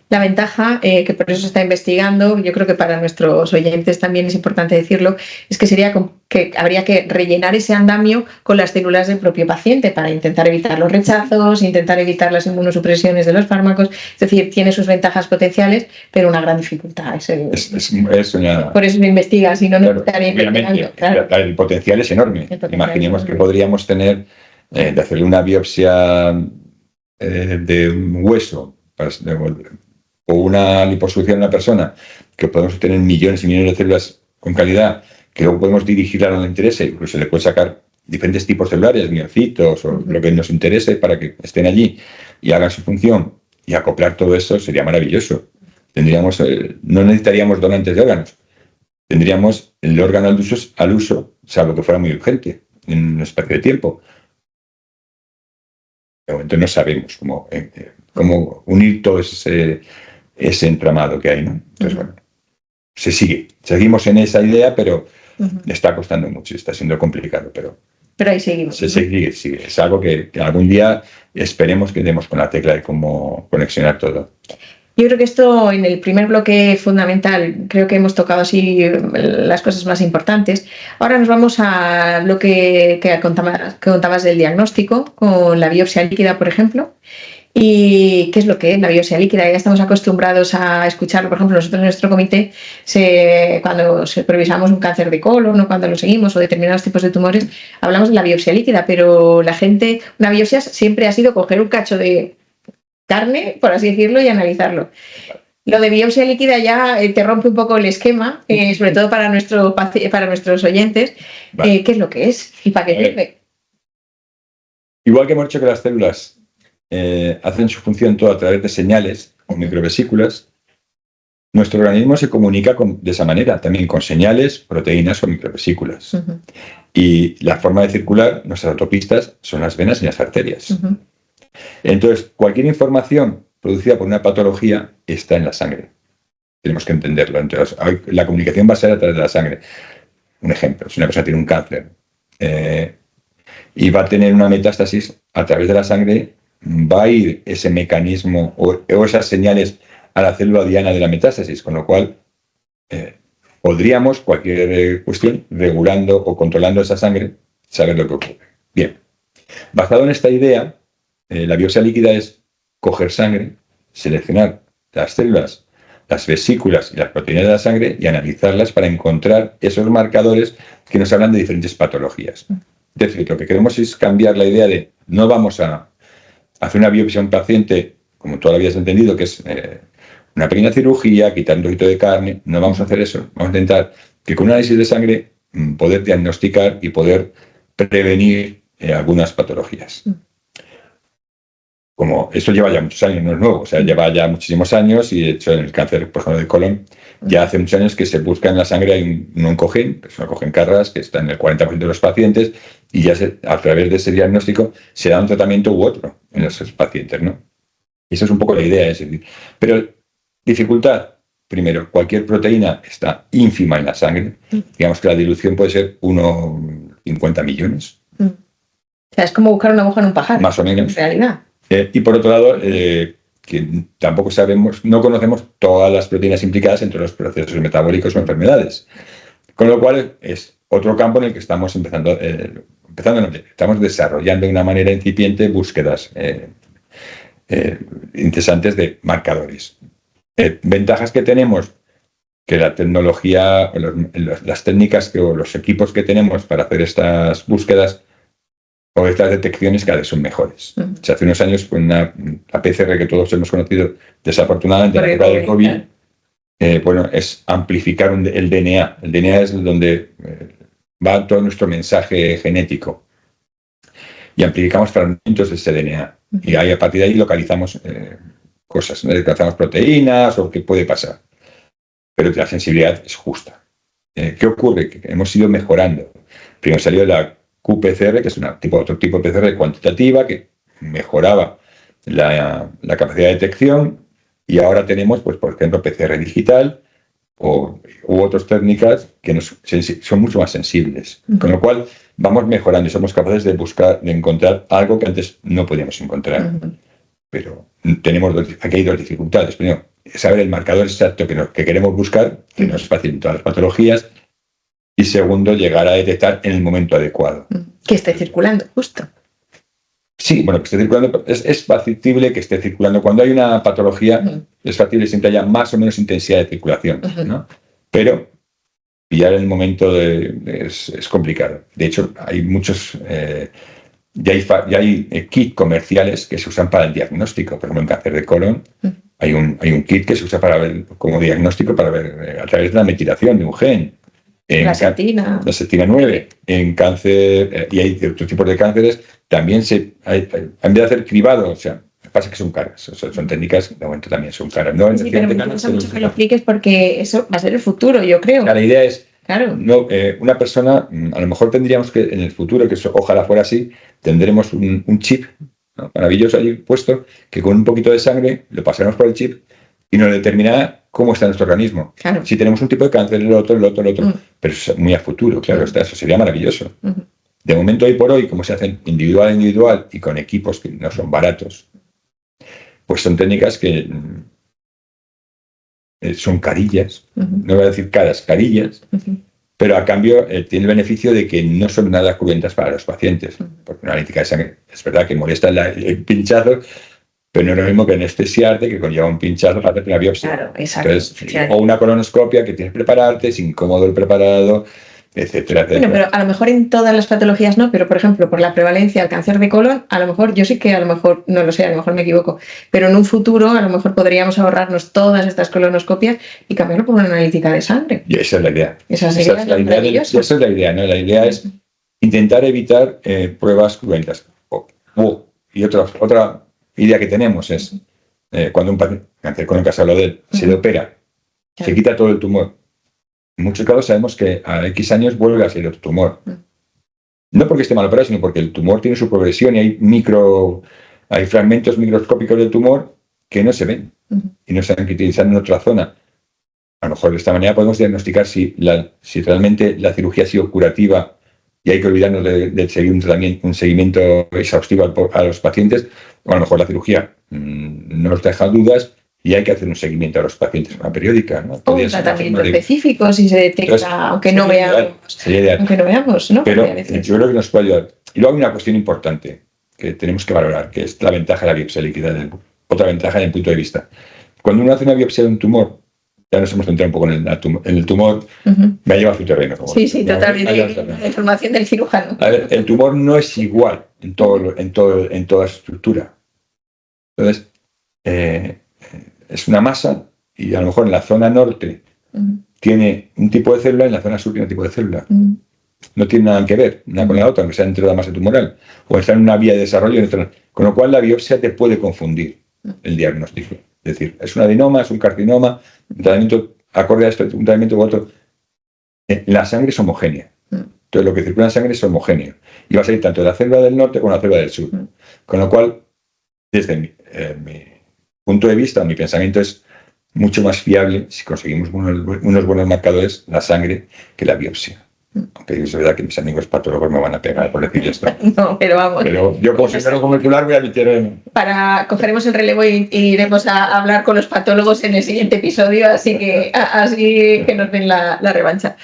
La ventaja, que por eso se está investigando, yo creo que para nuestros oyentes también es importante decirlo, es que que habría que rellenar ese andamio con las células del propio paciente para intentar evitar los rechazos, intentar evitar las inmunosupresiones de los fármacos. Es decir, tiene sus ventajas potenciales, pero una gran dificultad. Por eso se investiga, si no, no estaría investigando. Claro. El potencial es enorme. Imaginemos que podríamos tener, de hacerle una biopsia de un hueso, o una liposucción a una persona, que podemos tener millones y millones de células con calidad, que luego podemos dirigirla a donde interese, incluso le puede sacar diferentes tipos celulares, miocitos o lo que nos interese para que estén allí y hagan su función, y acoplar todo eso sería maravilloso. No necesitaríamos donantes de órganos, tendríamos el órgano al uso, salvo que fuera muy urgente, en un espacio de tiempo. De momento no sabemos cómo unir todo ese entramado que hay, ¿no? Entonces, bueno, seguimos en esa idea, pero está costando mucho, está siendo complicado, pero ahí seguimos. Sigue. Es algo que algún día esperemos que demos con la tecla de cómo conexionar todo. Yo creo que esto, en el primer bloque fundamental, creo que hemos tocado así las cosas más importantes. Ahora nos vamos a lo que contabas del diagnóstico, con la biopsia líquida, por ejemplo. ¿Y qué es lo que es la biopsia líquida? Ya estamos acostumbrados a escucharlo. Por ejemplo, nosotros en nuestro comité, cuando supervisamos un cáncer de colon o cuando lo seguimos o determinados tipos de tumores, hablamos de la biopsia líquida, pero una biopsia siempre ha sido coger un cacho de carne, por así decirlo, y analizarlo. Lo de biopsia líquida ya te rompe un poco el esquema, sobre todo para nuestros oyentes. Vale. ¿Qué es lo que es y para qué sirve? Igual que hemos dicho que las células hacen su función todo a través de señales o microvesículas, nuestro organismo se comunica de esa manera, también con señales, proteínas o microvesículas. Ujú. Y la forma de circular, nuestras autopistas, son las venas y las arterias. Ujú. Entonces, cualquier información producida por una patología está en la sangre. Tenemos que entenderlo. Entonces, la comunicación va a ser a través de la sangre. Un ejemplo, si una persona tiene un cáncer y va a tener una metástasis, a través de la sangre va a ir ese mecanismo o esas señales a la célula diana de la metástasis, con lo cual podríamos, cualquier cuestión, regulando o controlando esa sangre, saber lo que ocurre. Bien, basado en esta idea, la biopsia líquida es coger sangre, seleccionar las células, las vesículas y las proteínas de la sangre y analizarlas para encontrar esos marcadores que nos hablan de diferentes patologías. Es decir, lo que queremos es cambiar la idea de no vamos a hacer una biopsia a un paciente, como tú lo habías entendido, que es una pequeña cirugía, quitar un trocito de carne. No vamos a hacer eso. Vamos a intentar que con un análisis de sangre poder diagnosticar y poder prevenir algunas patologías. Como eso lleva ya muchos años, no es nuevo, o sea, lleva ya muchísimos años y de hecho en el cáncer, por ejemplo, de colon, ya hace muchos años que se busca en la sangre hay un oncogen, que es un oncogen KRAS, que está en el 40% de los pacientes y ya a través de ese diagnóstico se da un tratamiento u otro en esos pacientes, ¿no? Y eso es un poco la idea, es decir, pero dificultad, primero, cualquier proteína está ínfima en la sangre, digamos que la dilución puede ser 1,50 millones. O sea, es como buscar una aguja en un pajar. Más o menos. En realidad. Y por otro lado, que tampoco sabemos, no conocemos todas las proteínas implicadas entre los procesos metabólicos o enfermedades. Con lo cual es otro campo en el que estamos estamos desarrollando de una manera incipiente búsquedas interesantes de marcadores. Ventajas que tenemos, que la tecnología, las técnicas o los equipos que tenemos para hacer estas búsquedas o estas detecciones cada vez son mejores. O sea, hace unos años, con la PCR que todos hemos conocido, desafortunadamente, en la época del COVID, bueno, es amplificar el DNA. El DNA es donde va todo nuestro mensaje genético. Y amplificamos fragmentos de ese DNA. Y ahí, a partir de ahí localizamos cosas, ¿no? Localizamos proteínas o qué puede pasar. Pero la sensibilidad es justa. ¿Qué ocurre? Que hemos ido mejorando. Primero salió la QPCR, que es otro tipo de PCR cuantitativa, que mejoraba la capacidad de detección, y ahora tenemos, pues, por ejemplo, PCR digital u otras técnicas que son mucho más sensibles. Con lo cual, vamos mejorando y somos capaces de encontrar algo que antes no podíamos encontrar. Pero aquí hay dos dificultades. Primero, saber el marcador exacto que queremos buscar, que no es fácil en todas las patologías. Y segundo, llegar a detectar en el momento adecuado. Que esté circulando, justo. Sí, bueno, que esté circulando. Es factible que esté circulando. Cuando hay una patología, es factible que siempre haya más o menos intensidad de circulación, ¿no? Pero pillar en el momento es complicado. De hecho, hay muchos... ya hay kits comerciales que se usan para el diagnóstico. Por ejemplo, en cáncer de colon hay un kit que se usa para ver como diagnóstico, para ver a través de la metilación de un gen. La setina. La setina 9. En cáncer, y hay otros tipos de cánceres, también en vez de hacer cribado, o sea, pasa que son caras. O sea, son técnicas, de momento también son caras. No, sí, pero me interesa mucho que lo expliques porque eso va a ser el futuro, yo creo. La idea es, claro. Una persona, a lo mejor tendríamos que, en el futuro, que eso, ojalá fuera así, tendremos un chip, ¿no? Maravilloso allí puesto, que con un poquito de sangre lo pasaremos por el chip y nos determinará cómo está nuestro organismo. Claro. Si tenemos un tipo de cáncer, el otro. Pero eso es muy a futuro, claro, eso sería maravilloso. De momento, hoy por hoy, como se hacen individual a individual y con equipos que no son baratos, pues son técnicas que son carillas, no voy a decir caras, carillas, pero a cambio tiene el beneficio de que no son nada cruentas para los pacientes, porque una analítica de sangre es verdad que molesta el pinchazo, pero no es lo mismo que anestesiarte, que conlleva un pinchazo para hacer una biopsia. Claro, exacto. Entonces, o una colonoscopia que tienes que prepararte, es incómodo el preparado, etcétera, etcétera. Bueno, pero a lo mejor en todas las patologías no, pero por ejemplo, por la prevalencia del cáncer de colon, a lo mejor, yo sí que a lo mejor, no lo sé, a lo mejor me equivoco, pero en un futuro a lo mejor podríamos ahorrarnos todas estas colonoscopias y cambiarlo por una analítica de sangre. Y esa es la idea. Esa es la idea, esa es la idea, ¿no? La idea es intentar evitar pruebas cruentas. Y otra idea que tenemos es, cuando un paciente, cáncer colon, que has hablado de él, se le opera, se quita todo el tumor. En muchos casos sabemos que a X años vuelve a ser otro tumor. No porque esté mal operado, sino porque el tumor tiene su progresión y hay fragmentos microscópicos del tumor que no se ven y no se han que utilizar en otra zona. A lo mejor de esta manera podemos diagnosticar si realmente la cirugía ha sido curativa y hay que olvidarnos de seguir un seguimiento exhaustivo a los pacientes, o a lo mejor la cirugía nos deja dudas y hay que hacer un seguimiento a los pacientes de forma periódica, ¿no? O un tratamiento específico si se detecta, entonces, aunque no veamos, ¿no? Pero yo creo que nos puede ayudar. Y luego hay una cuestión importante que tenemos que valorar, que es la ventaja de la biopsia líquida, otra ventaja desde el punto de vista. Cuando uno hace una biopsia de un tumor, ya nos hemos centrado un poco en el tumor, me ha llevado a su terreno. Sí, totalmente. La información del cirujano. A ver, el tumor no es igual en toda su estructura. Entonces, es una masa y a lo mejor en la zona norte tiene un tipo de célula y en la zona sur tiene un tipo de célula. No tiene nada que ver una con la otra, aunque sea dentro de la masa tumoral, o está en una vía de desarrollo. Con lo cual la biopsia te puede confundir el diagnóstico. Es decir, es un adenoma, es un carcinoma, un tratamiento acorde a esto, un tratamiento u otro. La sangre es homogénea. Entonces lo que circula en la sangre es homogéneo. Y va a salir tanto de la célula del norte como de la célula del sur. Con lo cual, desde mi punto de vista, mi pensamiento es mucho más fiable si conseguimos unos buenos marcadores, la sangre, que la biopsia. Aunque es verdad que mis amigos patólogos me van a pegar por decir esto. No, pero vamos. Pero yo como ingeniero molecular voy a meter cogeremos el relevo y iremos a hablar con los patólogos en el siguiente episodio, así que nos den la revancha.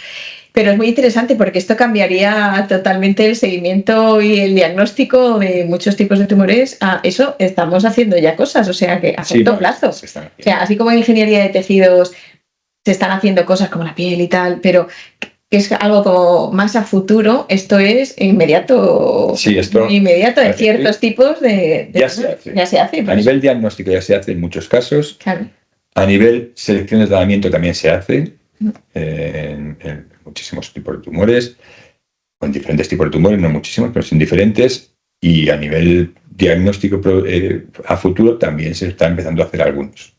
Pero es muy interesante porque esto cambiaría totalmente el seguimiento y el diagnóstico de muchos tipos de tumores. Eso estamos haciendo ya cosas, o sea que a corto plazo. O sea, así como en ingeniería de tejidos se están haciendo cosas como la piel y tal, pero que es algo como más a futuro, esto es inmediato. Sí, inmediato de ciertos tipos de ya se hace. A nivel diagnóstico ya se hace en muchos casos. Claro. A nivel selección de tratamiento también se hace en muchísimos tipos de tumores, con diferentes tipos de tumores, no muchísimos, pero son diferentes. Y a nivel diagnóstico a futuro también se está empezando a hacer algunos.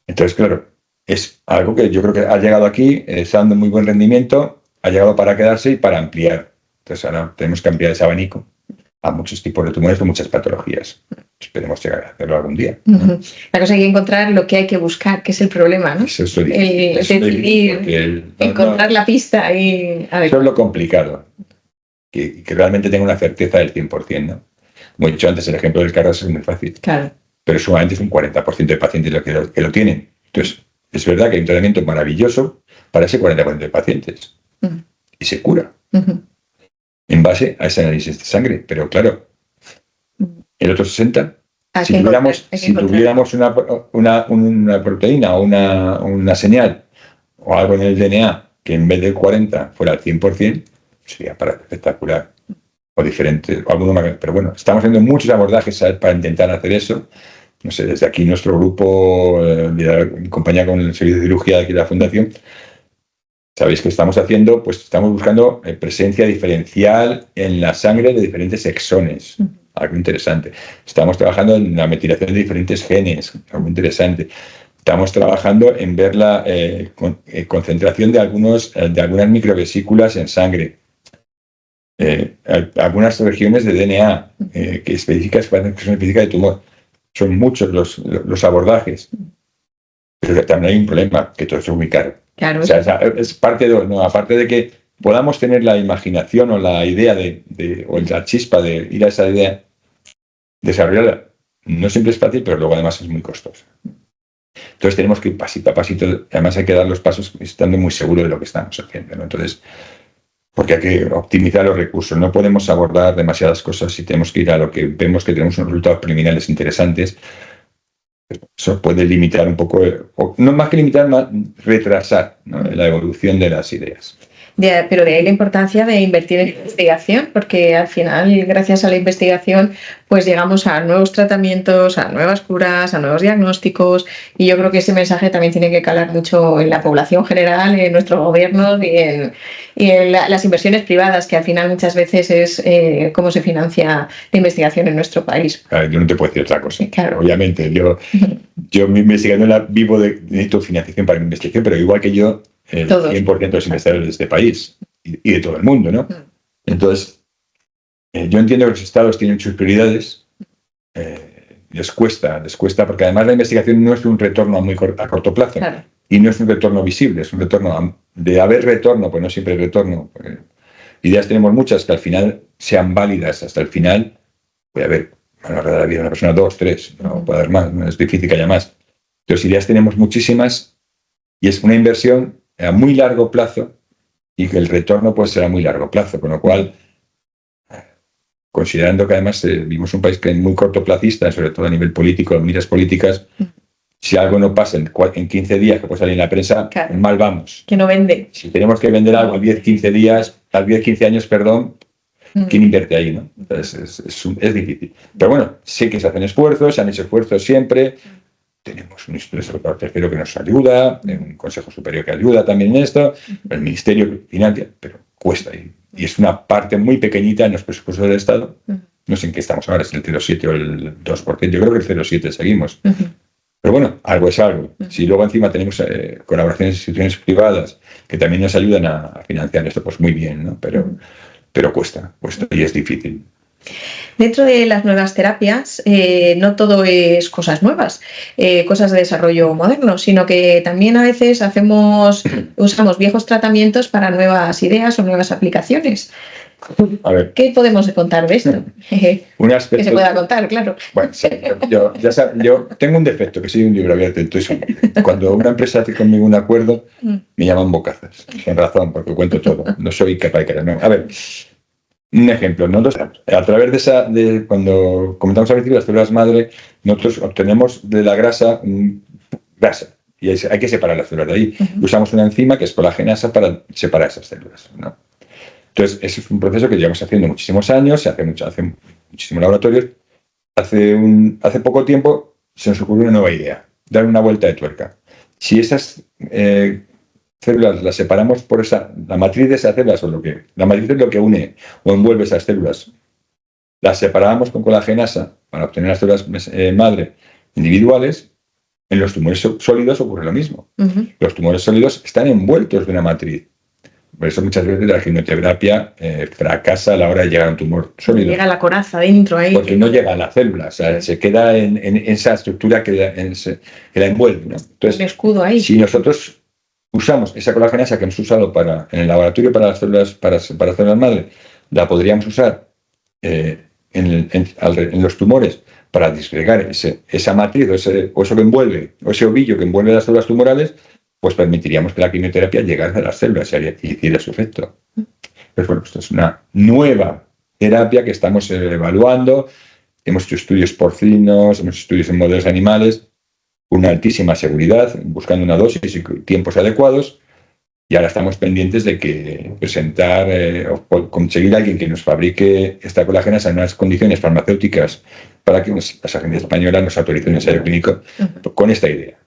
Entonces, claro, es algo que yo creo que ha llegado aquí, está dando muy buen rendimiento, ha llegado para quedarse y para ampliar. Entonces ahora tenemos que ampliar ese abanico a muchos tipos de tumores con muchas patologías. Esperemos llegar a hacerlo algún día, ¿no? La cosa es que encontrar lo que hay que buscar, que es el problema, ¿no? Eso es lo difícil. Decidir, encontrar la pista y... Eso es lo complicado. Que realmente tenga una certeza del 100%, ¿no? Como he dicho antes, el ejemplo del Carras es muy fácil. Claro. Pero solamente es un 40% de pacientes que lo tienen. Entonces, es verdad que hay un tratamiento maravilloso para ese 40% de pacientes. Y se cura. En base a ese análisis de sangre. Pero claro, el otro 60%, si tuviéramos una proteína o una señal o algo en el DNA que en vez del 40 fuera al 100%, sería espectacular. O diferente, o alguno más. Pero bueno, estamos haciendo muchos abordajes para intentar hacer eso. No sé, desde aquí nuestro grupo, en compañía con el servicio de cirugía de aquí de la Fundación, sabéis que estamos haciendo, pues estamos buscando presencia diferencial en la sangre de diferentes exones. Algo interesante. Estamos trabajando en la metilación de diferentes genes. Algo interesante. Estamos trabajando en ver la concentración de algunas microvesículas en sangre. Algunas regiones de DNA que específicas para expresión específica de tumor. Son muchos los abordajes. Pero también hay un problema, que todo eso es muy caro. Claro. O sea, es parte aparte de que podamos tener la imaginación o la idea o la chispa de ir a esa idea, desarrollarla. No siempre es fácil, pero luego además es muy costoso. Entonces tenemos que ir pasito a pasito. Además hay que dar los pasos estando muy seguro de lo que estamos haciendo, ¿no? Entonces, porque hay que optimizar los recursos. No podemos abordar demasiadas cosas y tenemos que ir a lo que vemos que tenemos unos resultados preliminares interesantes. Eso puede limitar un poco, o no más que limitar, más retrasar, ¿no?, la evolución de las ideas. Pero de ahí la importancia de invertir en investigación, porque al final, gracias a la investigación, pues llegamos a nuevos tratamientos, a nuevas curas, a nuevos diagnósticos, y yo creo que ese mensaje también tiene que calar mucho en la población general, en nuestros gobiernos y en las inversiones privadas, que al final muchas veces es cómo se financia la investigación en nuestro país. Claro, yo no te puedo decir otra cosa. Claro. Obviamente, yo mi investigando vivo necesito financiación para mi investigación, pero igual que yo, el 100% de los investigadores de este país y de todo el mundo, ¿no? Entonces, yo entiendo que los estados tienen sus prioridades, les cuesta, porque además la investigación no es un retorno a corto plazo, claro. Y no es un retorno visible, es un retorno de haber retorno, pues no siempre hay retorno. Ideas tenemos muchas que al final sean válidas hasta el final. Puede haber a lo largo de la vida de una persona 2, 3, no puede haber más, no es difícil que haya más. Entonces, ideas tenemos muchísimas y es una inversión a muy largo plazo y que el retorno pues será a muy largo plazo, con lo cual, considerando que además vivimos un país que es muy cortoplacista, sobre todo a nivel político, miras políticas, si algo no pasa en 15 días, que puede salir en la prensa, claro, mal vamos. Que no vende. Si tenemos que vender algo a 10-15 días, a 10-15 años, perdón, ¿quién invierte ahí, no? Entonces es difícil. Pero bueno, sí que se hacen esfuerzos, se han hecho esfuerzos siempre. Tenemos un instituto tercero que nos ayuda, un consejo superior que ayuda también en esto, el ministerio que financia, pero cuesta. Y es una parte muy pequeñita en los presupuestos del Estado. No sé en qué estamos ahora, si el 0,7 o el 2%. Yo creo que el 0,7 seguimos. Pero bueno, algo es algo. Si luego encima tenemos colaboraciones de instituciones privadas que también nos ayudan a financiar esto, pues muy bien, ¿no? Pero cuesta y es difícil. Dentro de las nuevas terapias, no todo es cosas nuevas, cosas de desarrollo moderno, sino que también a veces usamos viejos tratamientos para nuevas ideas o nuevas aplicaciones. A ver. ¿Qué podemos contar de esto? Un aspecto, que se pueda contar, claro. Bueno, sí, yo tengo un defecto, que soy un libro abierto. Entonces, cuando una empresa hace conmigo un acuerdo, me llaman bocazas. Con razón, porque cuento todo. No soy capaz de creer. No. A ver, un ejemplo. Nosotros, a través de cuando comentamos a veces las células madre, nosotros obtenemos de la grasa grasa. Y hay que separar las células de ahí. Usamos una enzima que es colagenasa para separar esas células, ¿no? Entonces, ese es un proceso que llevamos haciendo muchísimos años, se hace muchísimos laboratorios. Hace poco tiempo se nos ocurrió una nueva idea, dar una vuelta de tuerca. Si esas células las separamos por la matriz de esas células, la matriz es lo que une o envuelve esas células, las separábamos con colagenasa para obtener las células madre individuales, en los tumores sólidos ocurre lo mismo. Los tumores sólidos están envueltos de una matriz. Por eso muchas veces la quimioterapia fracasa a la hora de llegar a un tumor sólido. Llega la coraza dentro ahí. Porque no llega a la célula, o sea, se queda en esa estructura que la envuelve, ¿no? Entonces, un escudo ahí. Si nosotros usamos esa colagenasa que hemos usado en el laboratorio para las células, para células madre, la podríamos usar en los tumores para disgregar esa matriz o eso que envuelve, o ese ovillo que envuelve las células tumorales, pues permitiríamos que la quimioterapia llegara a las células y hiciera su efecto. Pues bueno, esto es una nueva terapia que estamos evaluando. Hemos hecho estudios porcinos, hemos hecho estudios en modelos animales, una altísima seguridad, buscando una dosis y tiempos adecuados. Y ahora estamos pendientes de presentar o conseguir a alguien que nos fabrique esta colagenasa en unas condiciones farmacéuticas para que las agencias españolas nos autoricen un ensayo clínico con esta idea.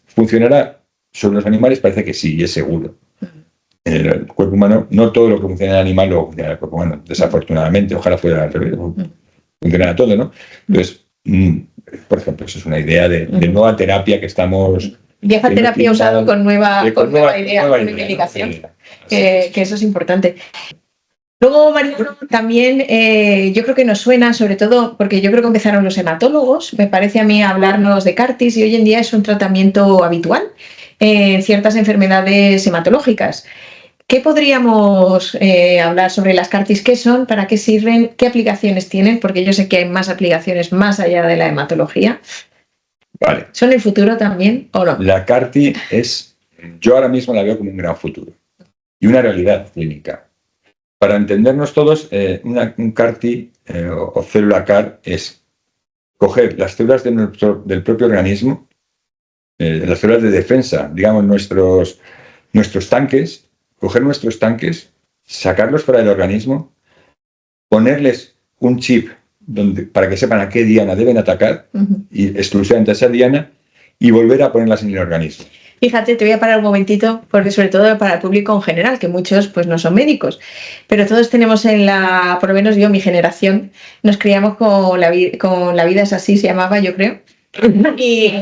¿Funcionará sobre los animales? Parece que sí, y es seguro. En el cuerpo humano, no todo lo que funciona en el animal lo funciona en el cuerpo humano, desafortunadamente. Ojalá fuera al revés, funcionara todo, ¿no? Entonces, por ejemplo, eso es una idea de nueva terapia que estamos... Vieja terapia usada con nueva idea, nueva indicación, ¿no? Que eso es importante. Luego, Mariano, también yo creo que nos suena, sobre todo porque yo creo que empezaron los hematólogos, me parece a mí hablarnos de CAR-Ts y hoy en día es un tratamiento habitual en ciertas enfermedades hematológicas. ¿Qué podríamos hablar sobre las CAR-Ts? ¿Qué son? ¿Para qué sirven? ¿Qué aplicaciones tienen? Porque yo sé que hay más aplicaciones más allá de la hematología. Vale. ¿Son el futuro también o no? La CAR-T yo ahora mismo la veo como un gran futuro y una realidad clínica. Para entendernos todos, un CAR-T o célula CAR es coger las células del propio organismo, las células de defensa, digamos nuestros tanques, coger nuestros tanques, sacarlos fuera del organismo, ponerles un chip para que sepan a qué diana deben atacar, y exclusivamente a esa diana, y volver a ponerlas en el organismo. Fíjate, te voy a parar un momentito, porque sobre todo para el público en general, que muchos pues no son médicos, pero todos tenemos por lo menos yo, mi generación, nos criamos con la vida es así, se llamaba, yo creo. Y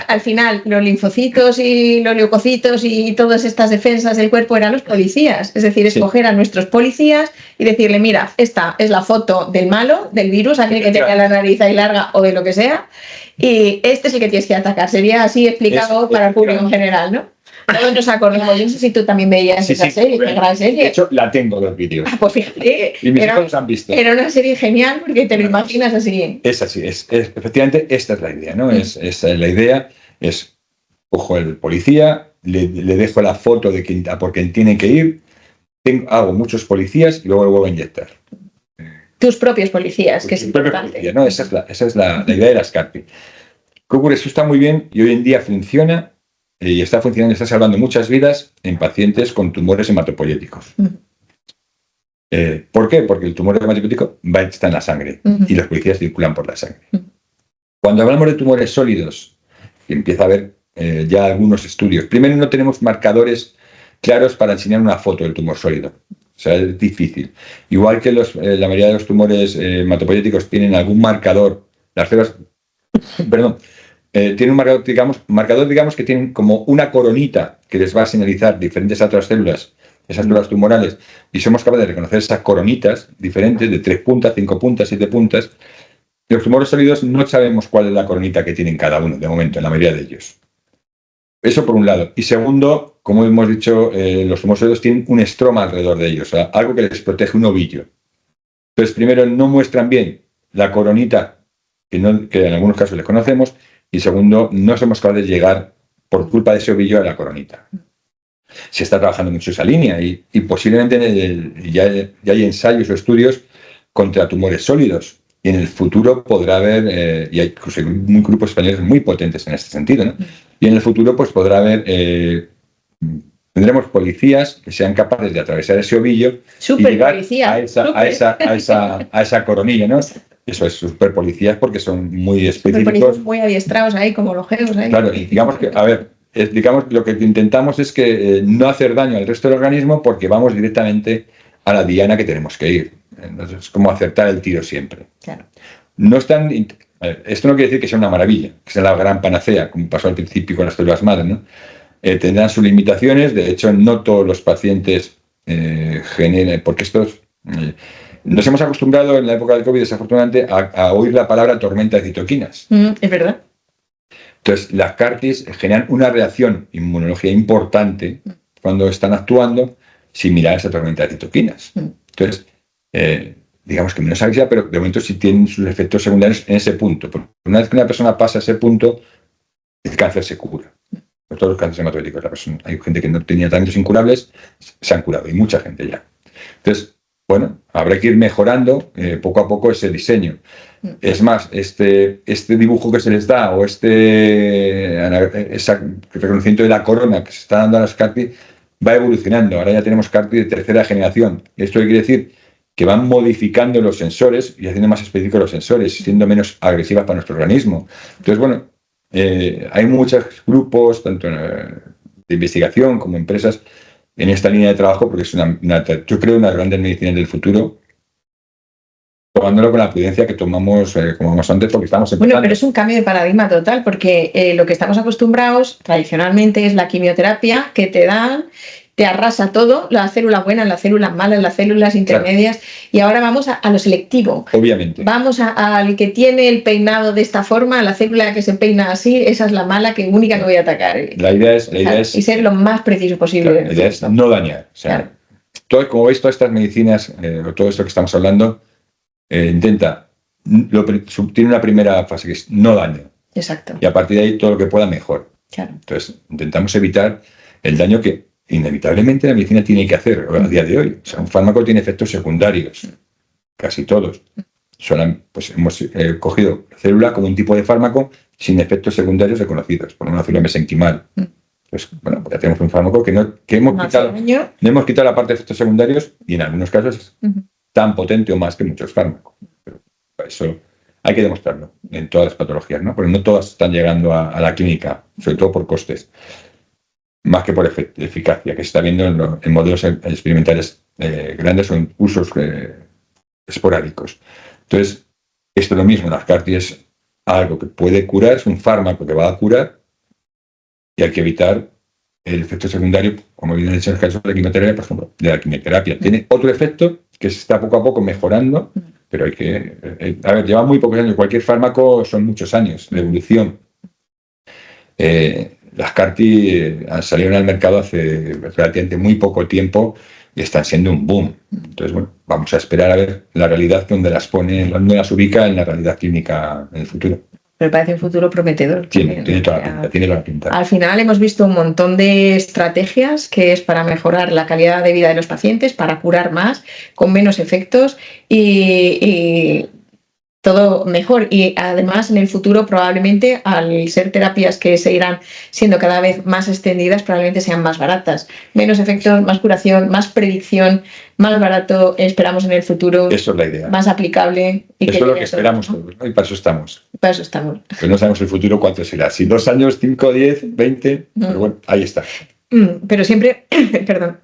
al final los linfocitos y los leucocitos y todas estas defensas del cuerpo eran los policías, es decir, escoger a nuestros policías y decirle, mira, esta es la foto del malo, del virus, aquel que tenía la nariz ahí larga o de lo que sea, y este es el que tienes que atacar. Sería así explicado para el público en general, ¿no? Todos nos acordamos. Yo no sé si tú también veías esa serie, qué gran serie. De hecho, la tengo los vídeos. Pues fíjate, y mis hijos los han visto. Era una serie genial porque te lo imaginas así. Es así, efectivamente, esta es la idea, ¿no? La idea es, cojo el policía, le dejo la foto de por quien tiene que ir, hago muchos policías y luego lo vuelvo a inyectar. Tus propios policías, que es importante. Policía, ¿no? Esa es la idea de la SCARPI. ¿Qué ocurre? Esto está muy bien y hoy en día funciona. Y está funcionando, está salvando muchas vidas en pacientes con tumores hematopoyéticos. ¿Por qué? Porque el tumor hematopoyético está en la sangre y los policías circulan por la sangre. Cuando hablamos de tumores sólidos, que empieza a haber ya algunos estudios, primero no tenemos marcadores claros para enseñar una foto del tumor sólido. O sea, es difícil. Igual que la mayoría de los tumores hematopoyéticos tienen algún marcador, las células, perdón, tiene un marcador, digamos, que tienen como una coronita que les va a señalizar diferentes a otras células, esas células tumorales, y somos capaces de reconocer esas coronitas diferentes de 3 puntas, 5 puntas, 7 puntas. Los tumores sólidos no sabemos cuál es la coronita que tienen cada uno, de momento, en la mayoría de ellos. Eso por un lado. Y segundo, como hemos dicho, los tumores sólidos tienen un estroma alrededor de ellos, o sea, algo que les protege, un ovillo. Entonces, primero, no muestran bien la coronita, que en algunos casos les conocemos, y segundo, no somos capaces de llegar por culpa de ese ovillo a la coronita. Se está trabajando mucho esa línea y posiblemente ya hay ensayos o estudios contra tumores sólidos. Y en el futuro podrá haber, y hay incluso grupos españoles muy potentes en este sentido, ¿no? Y en el futuro pues podrá haber, tendremos policías que sean capaces de atravesar ese ovillo y llegar a esa coronilla, ¿no? Eso es, super policías porque son muy específicos. Muy adiestrados ahí, como los geos ahí. Claro, y digamos que, lo que intentamos es que no hacer daño al resto del organismo porque vamos directamente a la diana que tenemos que ir. Entonces, es como acertar el tiro siempre. Claro. No están, esto no quiere decir que sea una maravilla, que sea la gran panacea, como pasó al principio con las células madre, ¿no? Tendrán sus limitaciones, de hecho, no todos los pacientes generan, porque estos... nos hemos acostumbrado en la época del COVID, desafortunadamente, a oír la palabra tormenta de citoquinas. Es verdad. Entonces, las CAR-Ts generan una reacción inmunológica importante cuando están actuando similar a esa tormenta de citoquinas. Entonces, digamos que menos agresiva, pero de momento sí tienen sus efectos secundarios en ese punto. Porque una vez que una persona pasa ese punto, el cáncer se cura. Por todos los cánceres hematopoyéticos. Hay gente que no tenía tratamientos incurables, se han curado, y mucha gente ya. Entonces, bueno, habrá que ir mejorando poco a poco ese diseño. Es más, este dibujo que se les da o ese reconocimiento de la corona que se está dando a las CAR-T va evolucionando. Ahora ya tenemos CAR-T de tercera generación. ¿Esto quiere decir? Que van modificando los sensores y haciendo más específicos los sensores, siendo menos agresivas para nuestro organismo. Entonces, bueno, hay muchos grupos, tanto de investigación como empresas, en esta línea de trabajo, porque es yo creo, una de las grandes medicinas del futuro, tomándolo con la prudencia que tomamos antes, porque estamos empezando. Bueno, pero es un cambio de paradigma total, porque lo que estamos acostumbrados tradicionalmente es la quimioterapia que te dan, te arrasa todo, las células buenas, las células malas, las células intermedias, claro. Y ahora vamos a lo selectivo. Obviamente. Vamos al que tiene el peinado de esta forma, la célula que se peina así, esa es la mala, única que voy a atacar. La idea es y ser lo más preciso posible. Claro, la idea es no dañar. O sea, claro. Como veis, todas estas medicinas, todo esto que estamos hablando, tiene una primera fase que es no daño. Exacto. Y a partir de ahí todo lo que pueda mejor. Claro. Entonces, intentamos evitar el daño que inevitablemente la medicina tiene que hacer a día de hoy. O sea, un fármaco tiene efectos secundarios, casi todos. Pues hemos cogido la célula como un tipo de fármaco sin efectos secundarios reconocidos, por una célula mesenquimal. Pues bueno, ya tenemos un fármaco que hemos quitado la parte de efectos secundarios y en algunos casos es tan potente o más que muchos fármacos. Pero eso hay que demostrarlo en todas las patologías, ¿no? Porque no todas están llegando a la clínica, sobre todo por costes, más que por eficacia, que se está viendo en modelos experimentales grandes o en usos esporádicos. Entonces, esto es lo mismo, las CAR-T es algo que puede curar, es un fármaco que va a curar y hay que evitar el efecto secundario, como bien he dicho en el caso de la quimioterapia, por ejemplo, de la quimioterapia. Tiene otro efecto que se está poco a poco mejorando, pero hay que... a ver, lleva muy pocos años. Cualquier fármaco son muchos años de evolución. Las CAR-T salieron al mercado hace relativamente muy poco tiempo y están siendo un boom. Entonces, bueno, vamos a esperar a ver la realidad donde las pone, donde las ubica en la realidad clínica en el futuro. Me parece un futuro prometedor. Tiene toda la pinta. Al final hemos visto un montón de estrategias que es para mejorar la calidad de vida de los pacientes, para curar más, con menos efectos y todo mejor. Y además en el futuro probablemente, al ser terapias que se irán siendo cada vez más extendidas, probablemente sean más baratas. Menos efectos, más curación, más predicción, más barato, esperamos en el futuro. Eso es la idea. Más aplicable. Eso es lo que esperamos todos, ¿no? Y para eso estamos. Para eso estamos. Pero no sabemos el futuro cuánto será. Si 2 años, 5, 10, 20, pero bueno, ahí está. Pero siempre, perdón.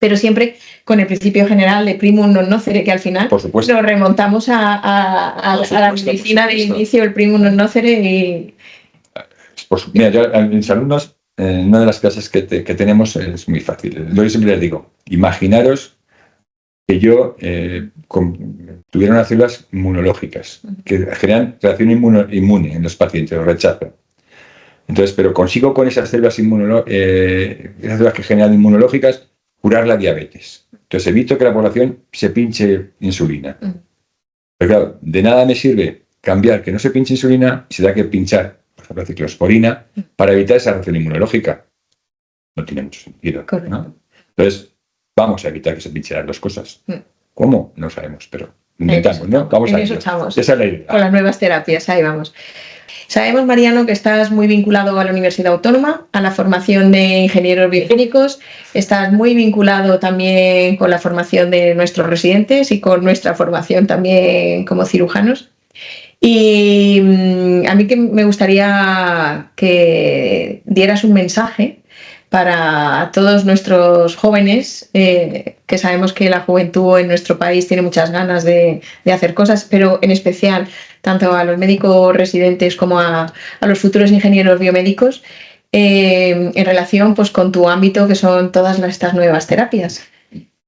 Pero siempre con el principio general de primum non nocere, que al final nos remontamos a la medicina del inicio, el primum non nocere y... Mira, yo a mis alumnos, una de las clases que tenemos es muy fácil. Yo siempre les digo, imaginaros que yo tuviera unas células inmunológicas que generan reacción inmune en los pacientes, los rechazan. Entonces, pero consigo con esas células esas células que generan inmunológicas, curar la diabetes. Entonces evito que la población se pinche insulina. Pero claro, de nada me sirve cambiar que no se pinche insulina y se da que pinchar, por ejemplo, ciclosporina para evitar esa reacción inmunológica. No tiene mucho sentido, ¿no? Entonces, vamos a evitar que se pinchen las dos cosas. ¿Cómo? No sabemos, pero intentamos, ¿no? Vamos a ello. Esa es la idea. Con las nuevas terapias, ahí vamos. Sabemos, Mariano, que estás muy vinculado a la Universidad Autónoma, a la formación de ingenieros bioquímicos, estás muy vinculado también con la formación de nuestros residentes y con nuestra formación también como cirujanos. Y a mí que me gustaría que dieras un mensaje para todos nuestros jóvenes, que sabemos que la juventud en nuestro país tiene muchas ganas de hacer cosas, pero en especial tanto a los médicos residentes como a los futuros ingenieros biomédicos, en relación pues, con tu ámbito, que son todas estas nuevas terapias.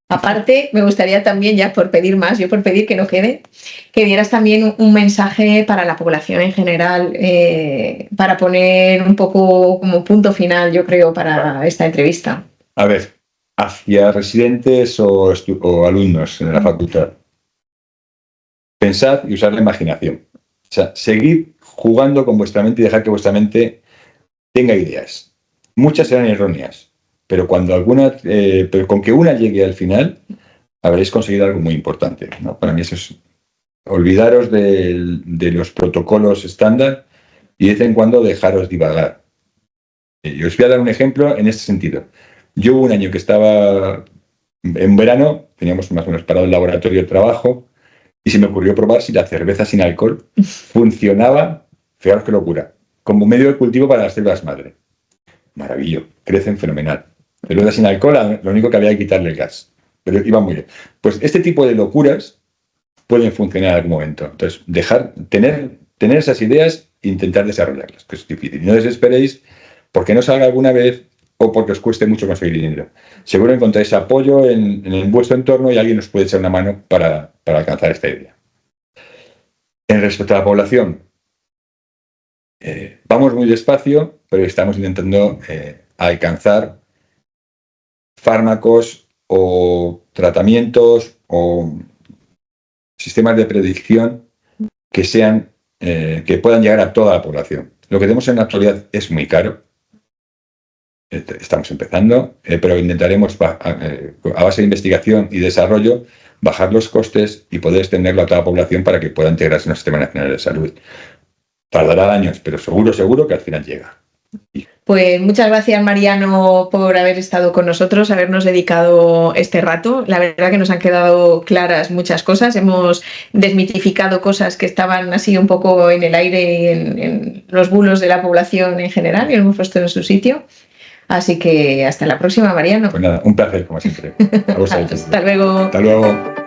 Aparte, me gustaría también, ya por pedir más, yo por pedir que no quede, que dieras también un mensaje para la población en general, para poner un poco como punto final, yo creo, para esta entrevista. A ver, hacia residentes o alumnos de la facultad, pensad y usar la imaginación. O sea, seguid jugando con vuestra mente y dejar que vuestra mente tenga ideas. Muchas serán erróneas, pero pero con que una llegue al final, habréis conseguido algo muy importante, ¿no? Para mí eso es olvidaros de los protocolos estándar y de vez en cuando dejaros divagar. Y os voy a dar un ejemplo en este sentido. Yo hubo un año que estaba en verano, teníamos más o menos parado el laboratorio de trabajo, y se me ocurrió probar si la cerveza sin alcohol funcionaba, fijaros qué locura, como medio de cultivo para las células madre. Maravilloso, crecen fenomenal. Cerveza sin alcohol, lo único que había que quitarle el gas, pero iba muy bien. Pues este tipo de locuras pueden funcionar en algún momento. Entonces, tener esas ideas e intentar desarrollarlas, que es difícil. No desesperéis porque no salga alguna vez o porque os cueste mucho conseguir dinero. Seguro encontráis apoyo en vuestro entorno y alguien os puede echar una mano para alcanzar esta idea. En respecto a la población, vamos muy despacio, pero estamos intentando alcanzar fármacos o tratamientos o sistemas de predicción que puedan llegar a toda la población. Lo que tenemos en la actualidad es muy caro. Estamos empezando, pero intentaremos, a base de investigación y desarrollo, bajar los costes y poder extenderlo a toda la población para que pueda integrarse en el Sistema Nacional de Salud. Tardará años, pero seguro que al final llega. Pues muchas gracias, Mariano, por haber estado con nosotros, habernos dedicado este rato. La verdad que nos han quedado claras muchas cosas. Hemos desmitificado cosas que estaban así un poco en el aire y en los bulos de la población en general y lo hemos puesto en su sitio. Así que hasta la próxima, Mariano. Pues nada, un placer, como siempre. Hasta luego. Hasta luego.